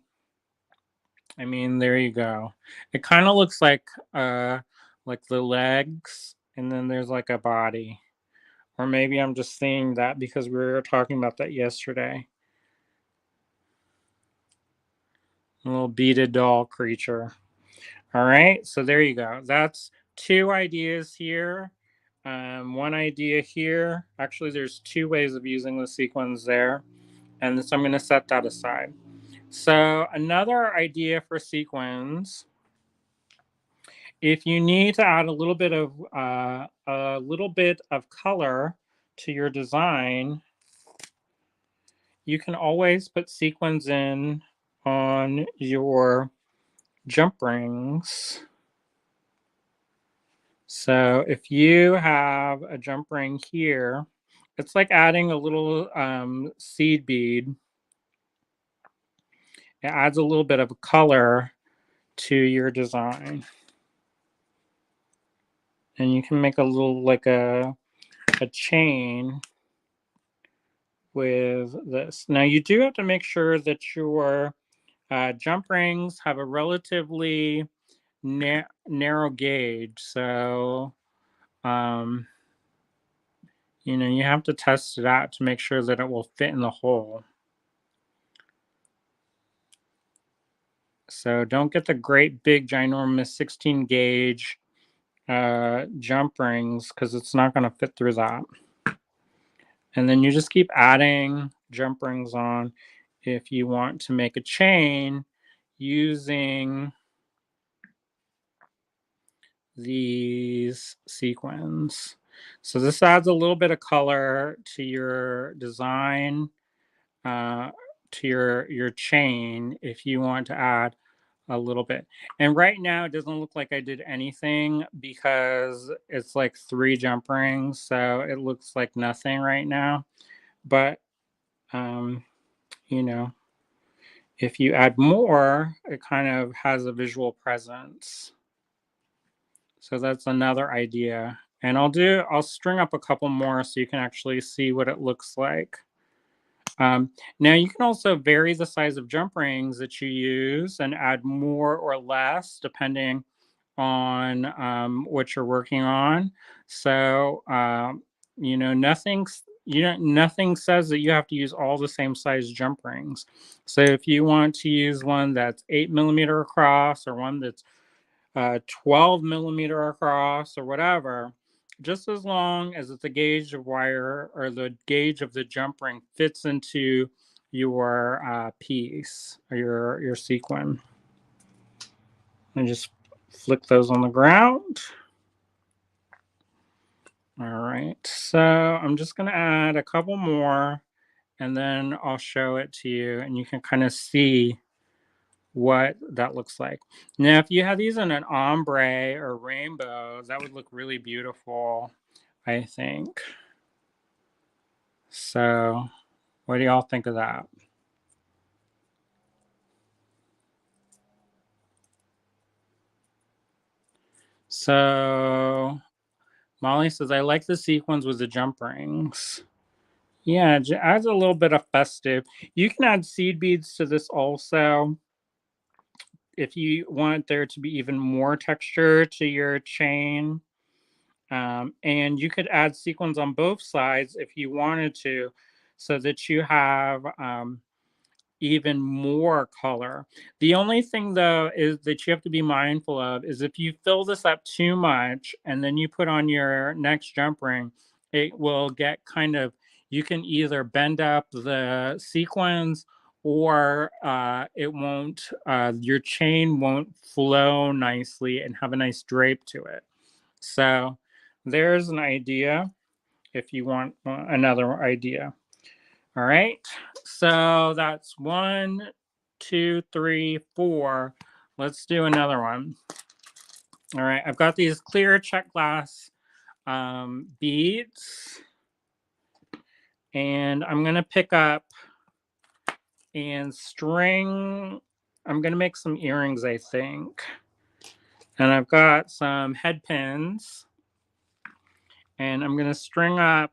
I mean, there you go. It kind of looks like the legs, and then there's like a body. Or maybe I'm just seeing that because we were talking about that yesterday. A little beaded doll creature. All right, so there you go. That's 2 ideas here. One idea here. Actually, there's 2 ways of using the sequins there. And so I'm going to set that aside. So another idea for sequins, if you need to add a little bit of color to your design, you can always put sequins in on your jump rings. So if you have a jump ring here, it's like adding a little seed bead. It adds a little bit of color to your design. And you can make a little, like a chain with this. Now you do have to make sure that your jump rings have a relatively narrow gauge. So, you know, you have to test it out to make sure that it will fit in the hole. So don't get the great big ginormous 16 gauge jump rings because it's not going to fit through that. And then you just keep adding jump rings on if you want to make a chain using these sequins. So this adds a little bit of color to your design, to your chain if you want to add a little bit. And right now it doesn't look like I did anything because it's like 3 jump rings, so it looks like nothing right now. But you know, if you add more, it kind of has a visual presence. So that's another idea. And I'll string up a couple more so you can actually see what it looks like. Now you can also vary the size of jump rings that you use and add more or less depending on what you're working on. So you know, nothing says that you have to use all the same size jump rings. So if you want to use one that's 8mm across or one that's 12mm across or whatever, just as long as the gauge of wire or the gauge of the jump ring fits into your piece or your sequin. And just flick those on the ground. All right, so I'm just going to add a couple more and then I'll show it to you and you can kind of see what that looks like. Now, if you had these in an ombre or rainbow, that would look really beautiful, I think. So What do y'all think of that? So Molly says, I like the sequins with the jump rings. Yeah, it adds a little bit of festive. You can add seed beads to this also if you want there to be even more texture to your chain. And you could add sequins on both sides if you wanted to, so that you have even more color. The only thing though is that you have to be mindful of is if you fill this up too much and then you put on your next jump ring, it will get kind of, you can either bend up the sequins or it won't, your chain won't flow nicely and have a nice drape to it. So there's an idea if you want another idea. All right, so that's 1, 2, 3, 4. Let's do another one. All right, I've got these clear check glass beads, and I'm gonna pick up and string. I'm gonna make some earrings, I think. And I've got some head pins, and I'm gonna string up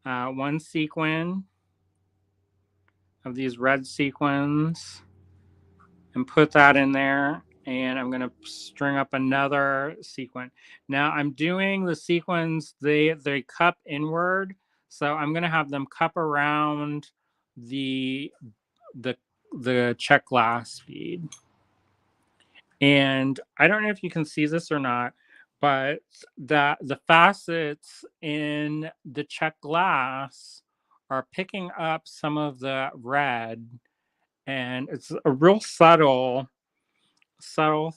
one sequin of these red sequins and put that in there. And I'm going to string up another sequin. Now I'm doing the sequins, they cup inward. So I'm going to have them cup around the check glass bead. And I don't know if you can see this or not, but the facets in the check glass are picking up some of the red, and it's a real subtle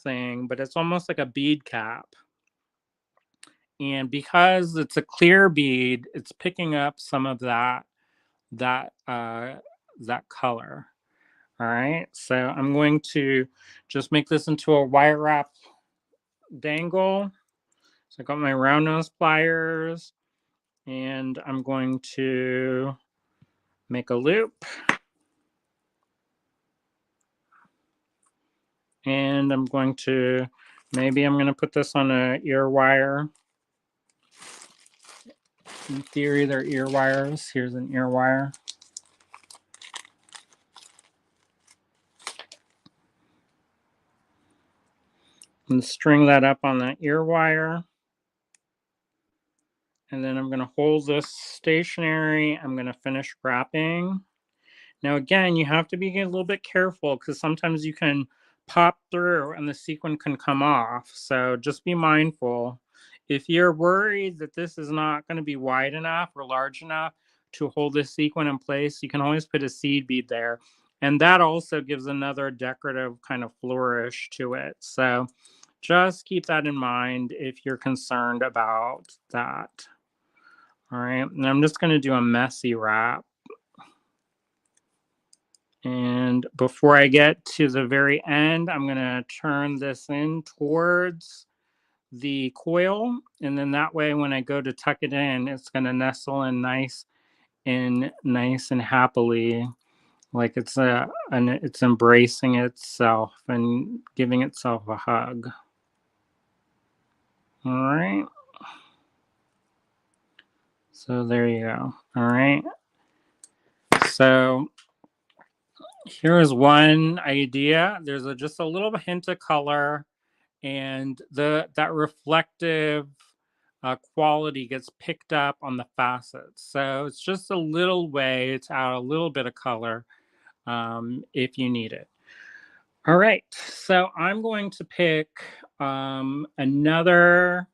thing, but it's almost like a bead cap. And because it's a clear bead, it's picking up some of that color. All right, so I'm going to just make this into a wire wrap dangle. So I got my round nose pliers, and I'm going to make a loop. And I'm going to, maybe I'm going to put this on a ear wire. In theory, they're ear wires. Here's an ear wire. And string that up on that ear wire. And then I'm going to hold this stationary. I'm going to finish wrapping. Now, again, you have to be a little bit careful because sometimes you can pop through and the sequin can come off. So just be mindful. If you're worried that this is not going to be wide enough or large enough to hold this sequin in place, you can always put a seed bead there. And that also gives another decorative kind of flourish to it. So just keep that in mind if you're concerned about that. All right, and I'm just going to do a messy wrap. And before I get to the very end, I'm going to turn this in towards the coil. And then that way, when I go to tuck it in, it's going to nestle in nice and happily, like it's embracing itself and giving itself a hug. All right. So there you go. All right. So here's one idea. There's just a little hint of color, and that reflective quality gets picked up on the facets. So it's just a little way to add a little bit of color if you need it. All right, so I'm going to pick another.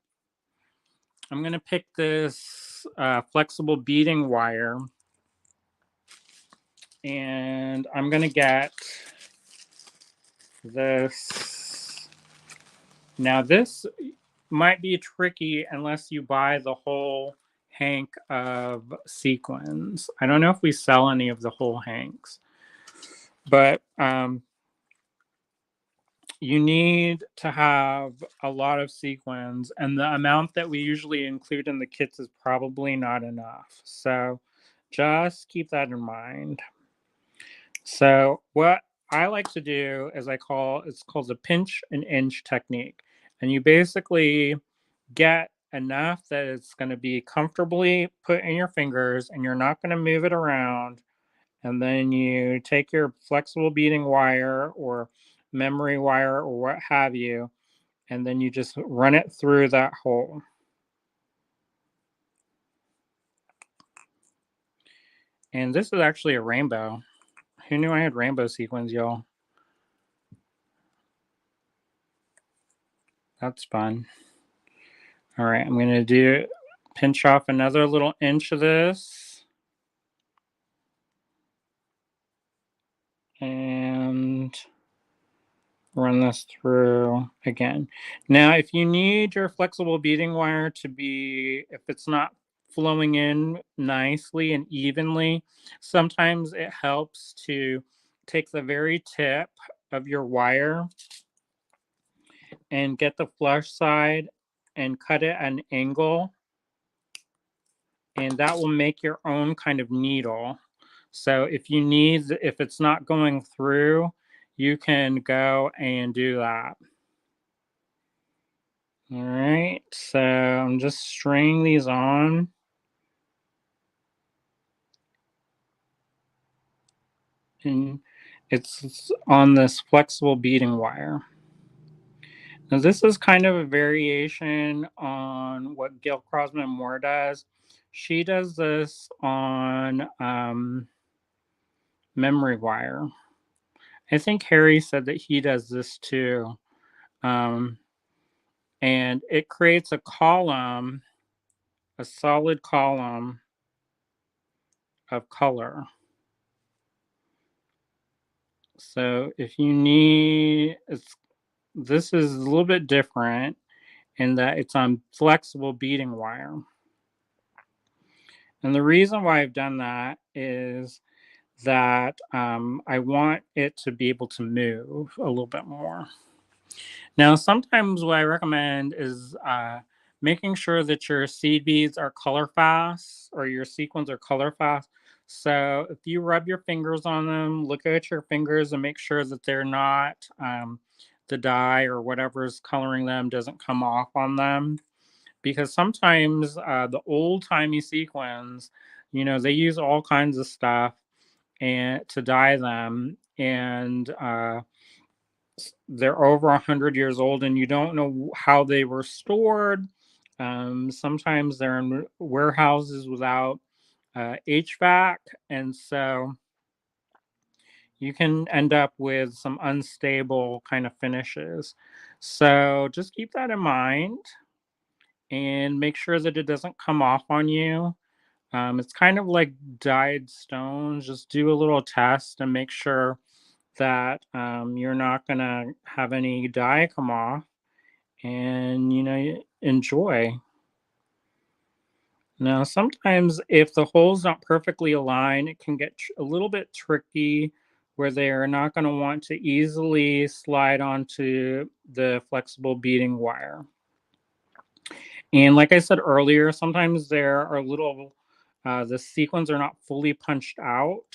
I'm going to pick this flexible beading wire, and I'm going to get this. Now this might be tricky unless you buy the whole hank of sequins. I don't know if we sell any of the whole hanks, but you need to have a lot of sequins, and the amount that we usually include in the kits is probably not enough. So Just keep that in mind. So what I like to do is it's called the pinch and inch technique. And you basically get enough that it's going to be comfortably put in your fingers and you're not going to move it around. And then you take your flexible beading wire or memory wire or what have you, and then you just run it through that hole. And this is actually a rainbow. Who knew I had rainbow sequins, y'all? That's fun. All right, I'm going to pinch off another little inch of this. And run this through again. Now, if you need your flexible beading wire to be, if it's not flowing in nicely and evenly, sometimes it helps to take the very tip of your wire and get the flush side and cut it at an angle, and that will make your own kind of needle. So if it's not going through, you can go and do that. All right, so I'm just stringing these on. And it's on this flexible beading wire. Now this is kind of a variation on what Gail Crosman Moore does. She does this on memory wire. I think Harry said that he does this too. Um, and it creates a column, a solid column of color. So if you need, this is a little bit different in that it's on flexible beading wire. And the reason why I've done that is that I want it to be able to move a little bit more. Now, sometimes what I recommend is making sure that your seed beads are color fast or your sequins are color fast. So if you rub your fingers on them, look at your fingers and make sure that they're not, the dye or whatever's coloring them doesn't come off on them. Because sometimes the old timey sequins, they use all kinds of stuff and to dye them. And they're over 100 years old and you don't know how they were stored. Sometimes they're in warehouses without HVAC, and so you can end up with some unstable kind of finishes. So just keep that in mind and make sure that it doesn't come off on you. It's kind of like dyed stones. Just do a little test and make sure that you're not going to have any dye come off, and enjoy. Now sometimes if the hole's not perfectly aligned, it can get a little bit tricky where they're not going to want to easily slide onto the flexible beading wire. And like I said earlier, sometimes there are the sequins are not fully punched out.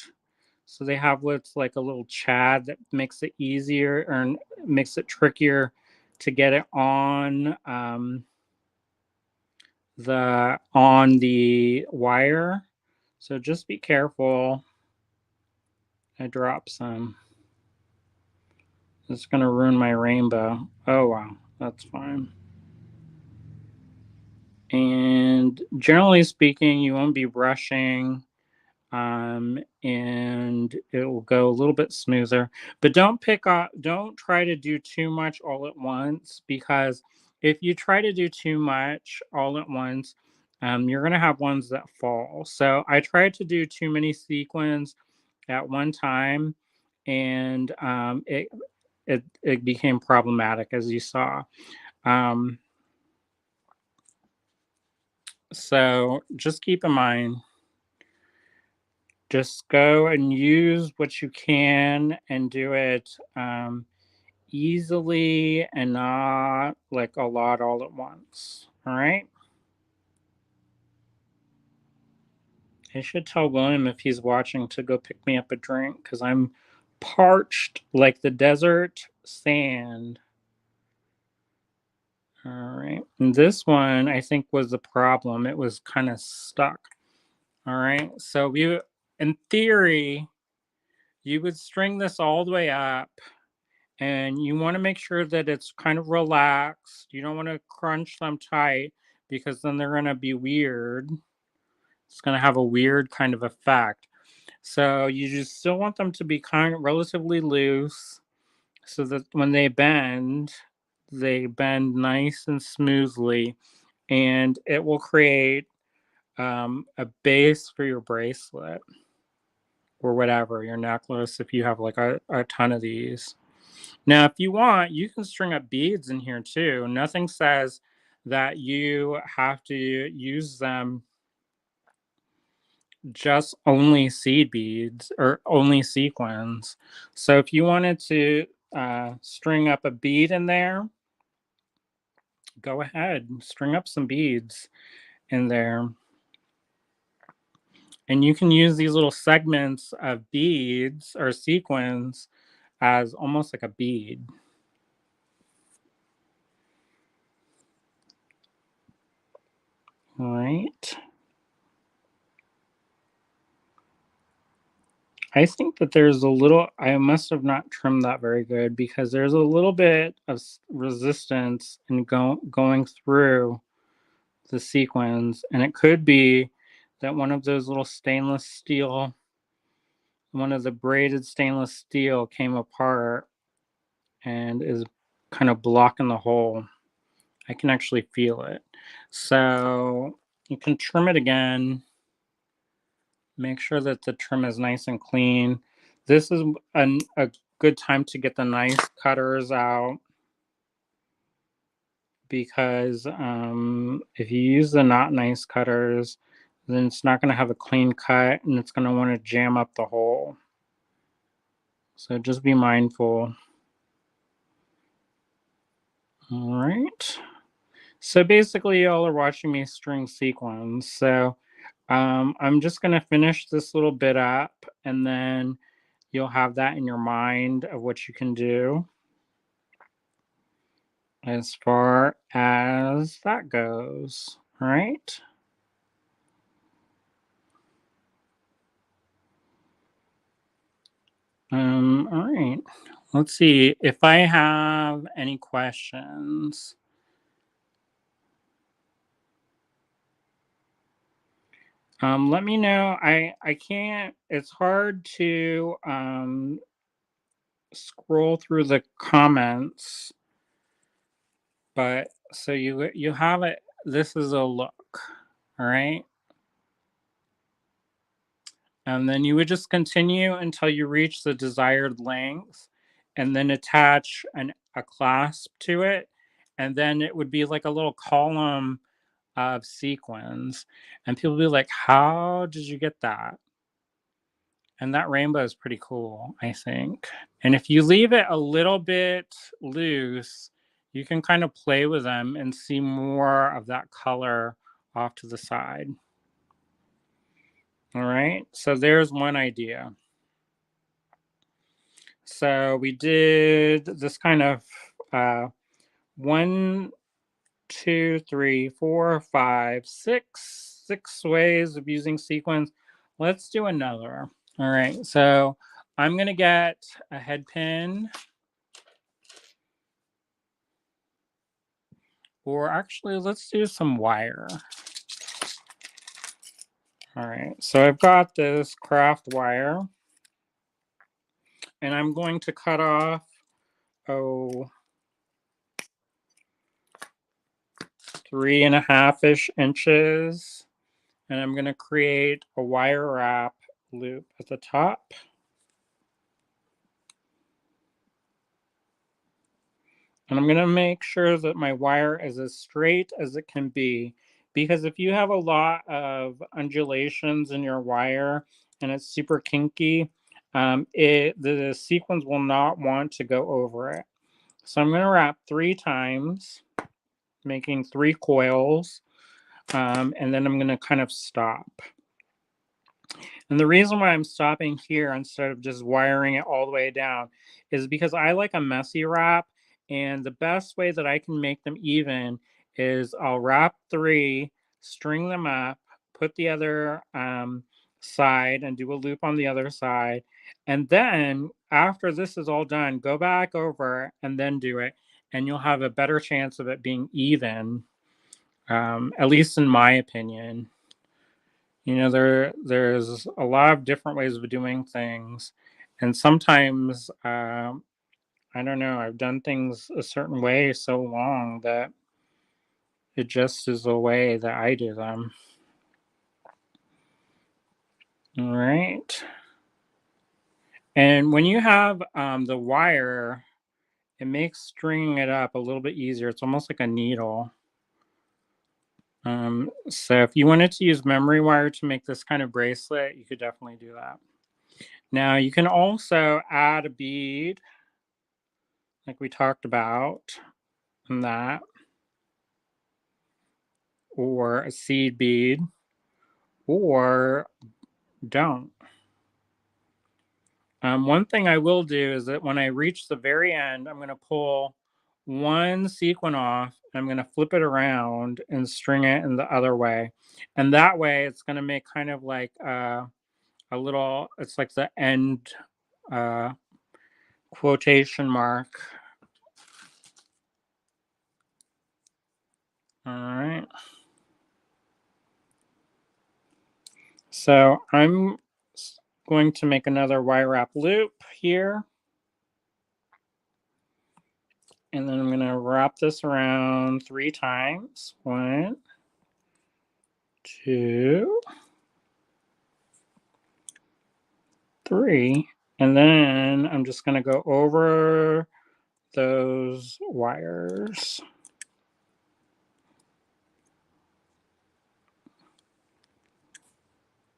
So they have what's like a little chad that makes it easier or makes it trickier to get it on the wire. So just be careful. I dropped some. It's gonna ruin my rainbow. Oh wow, that's fine. And generally speaking, you won't be rushing, and it will go a little bit smoother. But don't try to do too much all at once, because if you try to do too much all at once, you're gonna have ones that fall. So I tried to do too many sequins at one time, and it became problematic, as you saw. Um, so just keep in mind, just go and use what you can and do it easily and not like a lot all at once. All right. I should tell William if he's watching to go pick me up a drink because I'm parched like the desert sand. All right. And this one, I think, was the problem. It was kind of stuck. All right. So in theory, you would string this all the way up and you want to make sure that it's kind of relaxed. You don't want to crunch them tight because then they're going to be weird. It's going to have a weird kind of effect. So you just still want them to be kind of relatively loose so that when they bend nice and smoothly, and it will create a base for your bracelet or whatever, your necklace, if you have like a ton of these. Now, if you want, you can string up beads in here too. Nothing says that you have to use them just only seed beads or only sequins. So if you wanted to string up a bead in there, go ahead, string up some beads in there. And you can use these little segments of beads or sequins as almost like a bead. All right. I think that there's a little, I must have not trimmed that very good because there's a little bit of resistance in going through the sequins. And it could be that one of those little stainless steel, one of the braided stainless steel came apart and is kind of blocking the hole. I can actually feel it. So you can trim it again. Make sure that the trim is nice and clean. This is a good time to get the nice cutters out because if you use the not nice cutters, then it's not going to have a clean cut and it's going to want to jam up the hole. So just be mindful. All right. So basically, y'all are watching me string sequins. So I'm just going to finish this little bit up and then you'll have that in your mind of what you can do as far as that goes. All right. All right. Let's see if I have any questions. Let me know. I can't. It's hard to scroll through the comments, but so you have it. This is a look. All right. And then you would just continue until you reach the desired length and then attach a clasp to it. And then it would be like a little column of sequins. And people be like, how did you get that? And that rainbow is pretty cool, I think. And if you leave it a little bit loose, you can kind of play with them and see more of that color off to the side. All right, so there's one idea. So we did this kind of 1, 2, 3, 4, 5, 6 ways of using sequins. Let's do another. All right, so I'm gonna get a head pin, or actually let's do some wire. All right, so I've got this craft wire and I'm going to cut off 3.5-ish inches, and I'm going to create a wire wrap loop at the top. And I'm going to make sure that my wire is as straight as it can be, because if you have a lot of undulations in your wire and it's super kinky, the sequins will not want to go over it. So I'm going to wrap 3 times, making 3 coils, and then I'm going to kind of stop. And the reason why I'm stopping here instead of just wiring it all the way down is because I like a messy wrap. And the best way that I can make them even is I'll wrap 3, string them up, put the other side and do a loop on the other side. And then after this is all done, go back over and then do it. And you'll have a better chance of it being even, at least in my opinion. You know, there's a lot of different ways of doing things, and sometimes I don't know. I've done things a certain way so long that it just is the way that I do them. All right, and when you have the wire, it makes stringing it up a little bit easier. It's almost like a needle. So if you wanted to use memory wire to make this kind of bracelet, you could definitely do that. Now you can also add a bead like we talked about in that, or a seed bead, or don't. One thing I will do is that when I reach the very end, I'm going to pull one sequin off. I'm going to flip it around and string it in the other way. And that way it's going to make kind of like a little, it's like the end uh, quotation mark. All right. So I'm going to make another wire wrap loop here. And then I'm going to wrap this around 3 times. 1, 2, 3. And then I'm just going to go over those wires.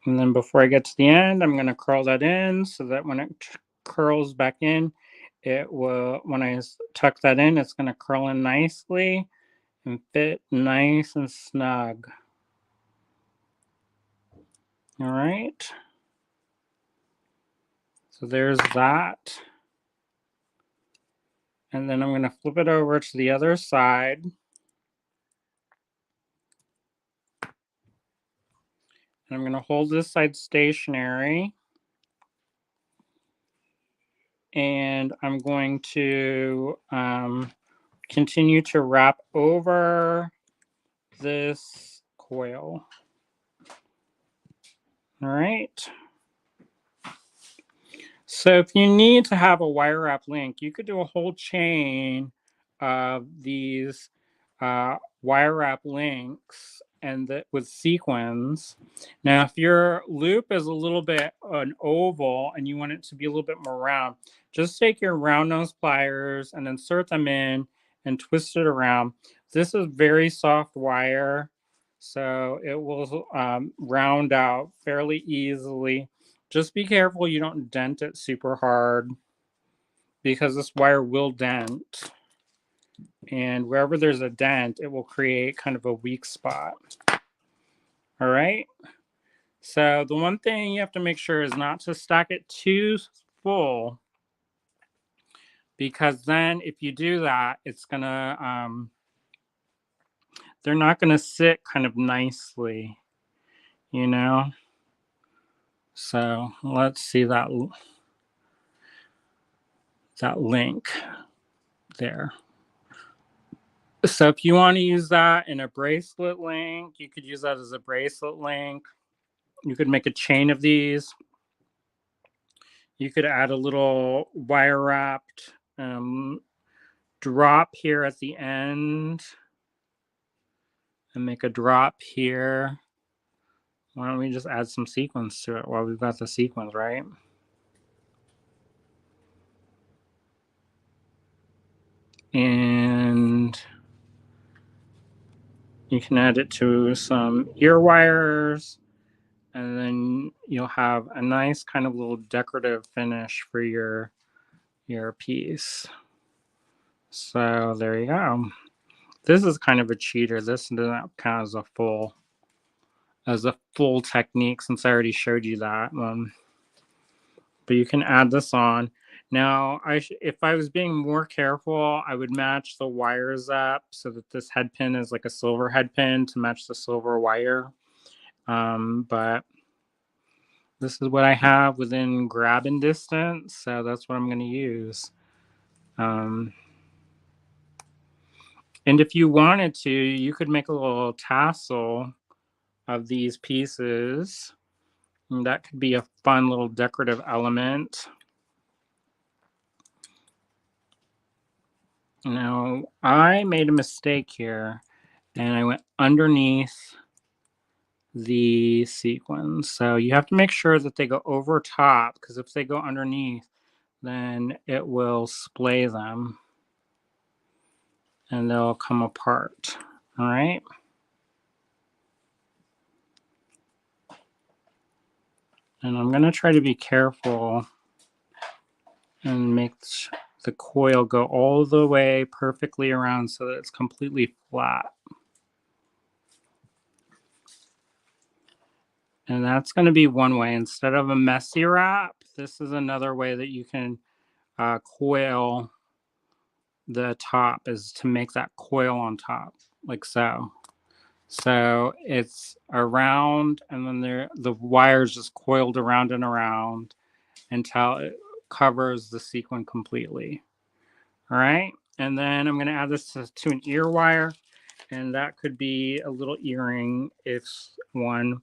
And then before I get to the end, I'm going to curl that in so that when it curls back in, it will, when I tuck that in, it's going to curl in nicely and fit nice and snug. All right. So there's that. And then I'm going to flip it over to the other side. And I'm going to hold this side stationary. And I'm going to continue to wrap over this coil. All right. So if you need to have a wire wrap link, you could do a whole chain of these wire wrap links and with sequins. Now, if your loop is a little bit an oval and you want it to be a little bit more round, just take your round nose pliers and insert them in and twist it around. This is very soft wire, so it will round out fairly easily. Just be careful you don't dent it super hard because this wire will dent. And wherever there's a dent, it will create kind of a weak spot. All right. So the one thing you have to make sure is not to stack it too full, because then if you do that, it's gonna, they're not gonna sit kind of nicely, you know? So let's see that link there. So if you want to use that in a bracelet link, you could use that as a bracelet link. You could make a chain of these. You could add a little wire wrapped drop here at the end and make a drop here. Why don't we just add some sequins to it while we've got the sequins, right? And you can add it to some ear wires, and then you'll have a nice kind of little decorative finish for your piece. So there you go. This is kind of a cheater. This doesn't count as a full as a full technique since I already showed you that. But you can add this on. Now, if I was being more careful, I would match the wires up so that this head pin is like a silver head pin to match the silver wire. But this is what I have within grabbing distance, so that's what I'm going to use. And if you wanted to, you could make a little tassel of these pieces. And that could be a fun little decorative element. Now, I made a mistake here, and I went underneath the sequins. So you have to make sure that they go over top, because if they go underneath, then it will splay them and they'll come apart. All right. And I'm going to try to be careful and make the coil go all the way perfectly around so that it's completely flat. And that's going to be one way. Instead of a messy wrap, this is another way that you can coil the top, is to make that coil on top, like so. So it's around, and then the wire's just coiled around and around until it covers the sequin completely. All right. And then I'm going to add this to an ear wire, and that could be a little earring if one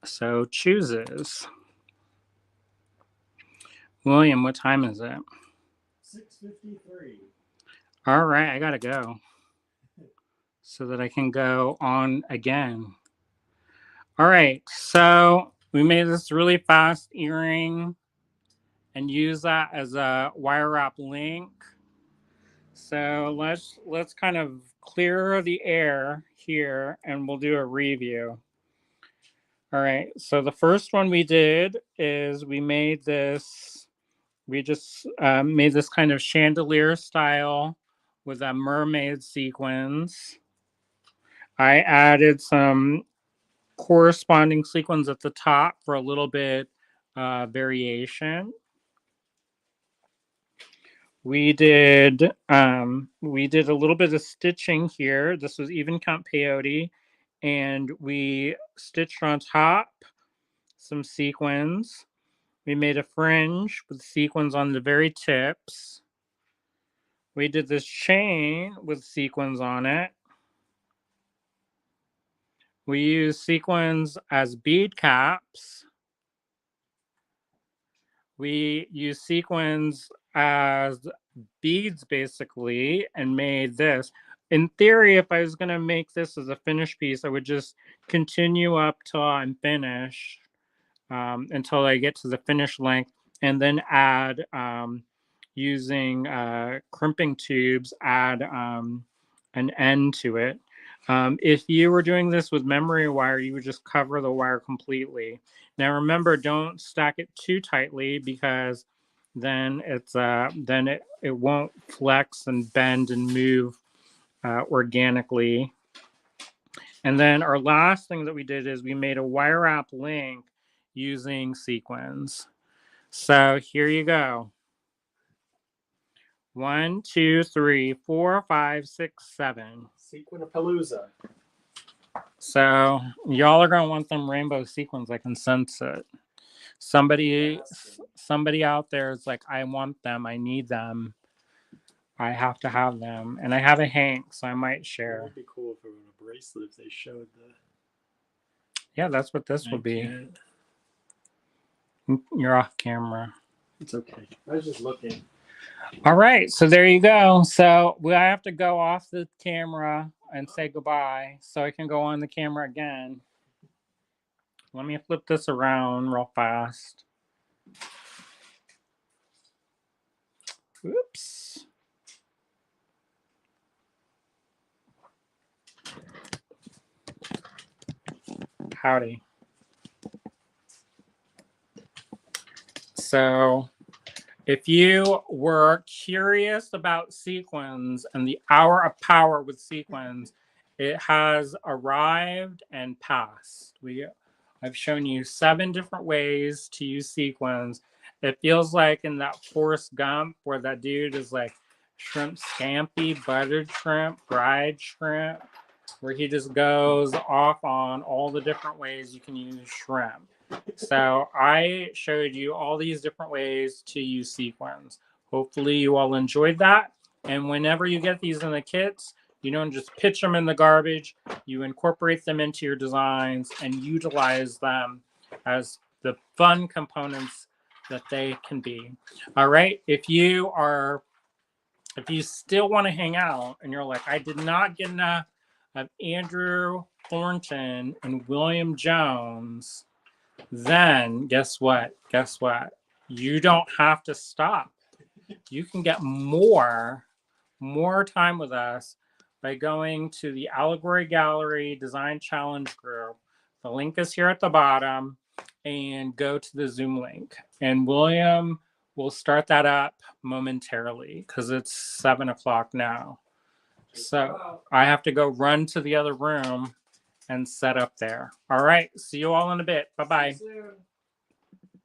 so chooses. William, what time is it? 6:53. All right, I gotta go so that I can go on again. All right, so we made this really fast earring and use that as a wire wrap link. So let's kind of clear the air here and we'll do a review. All right, so the first one we did is we made this, we just made this kind of chandelier style with a mermaid sequins. I added some corresponding sequins at the top for a little bit variation. We did a little bit of stitching here. This was even count peyote, and we stitched on top some sequins. We made a fringe with sequins on the very tips. We did this chain with sequins on it. We used sequins as bead caps. We used sequins as beads basically and made this. In theory, if I was going to make this as a finished piece, I would just continue up till I'm finished, until I get to the finished length, and then add, using crimping tubes, add an end to it. If you were doing this with memory wire, you would just cover the wire completely. Now remember, don't stack it too tightly, because then it won't flex and bend and move organically. And then our last thing that we did is we made a wire wrap link using sequins. So here you go. 1, 2, 3, 4, 5, 6, 7. Sequinapalooza. So y'all are gonna want them rainbow sequins. I can sense it. Somebody out there is like, I want them. I need them. I have to have them, and I have a Hank, so I might share. It would be cool if it were a bracelet if they showed the. Yeah, that's what this would be. You're off camera. It's okay. I was just looking. All right, so there you go. So I have to go off the camera and say goodbye so I can go on the camera again. Let me flip this around real fast. Oops. Howdy. So if you were curious about sequins and the hour of power with sequins, It has arrived and passed. I've shown you 7 different ways to use sequins. It feels like in that Forrest Gump where that dude is like shrimp scampi, buttered shrimp, fried shrimp, where he just goes off on all the different ways you can use shrimp. So I showed you all these different ways to use sequins. Hopefully you all enjoyed that. And whenever you get these in the kits, you don't just pitch them in the garbage. You incorporate them into your designs and utilize them as the fun components that they can be. All right. If you still want to hang out and you're like, I did not get enough of Andrew Thornton and William Jones, then guess what? Guess what? You don't have to stop. You can get more time with us by going to the Allegory Gallery Design Challenge group. The link is here at the bottom, and go to the Zoom link. And William will start that up momentarily because it's 7 o'clock now. So I have to go run to the other room and set up there. All right. See you all in a bit. Bye-bye.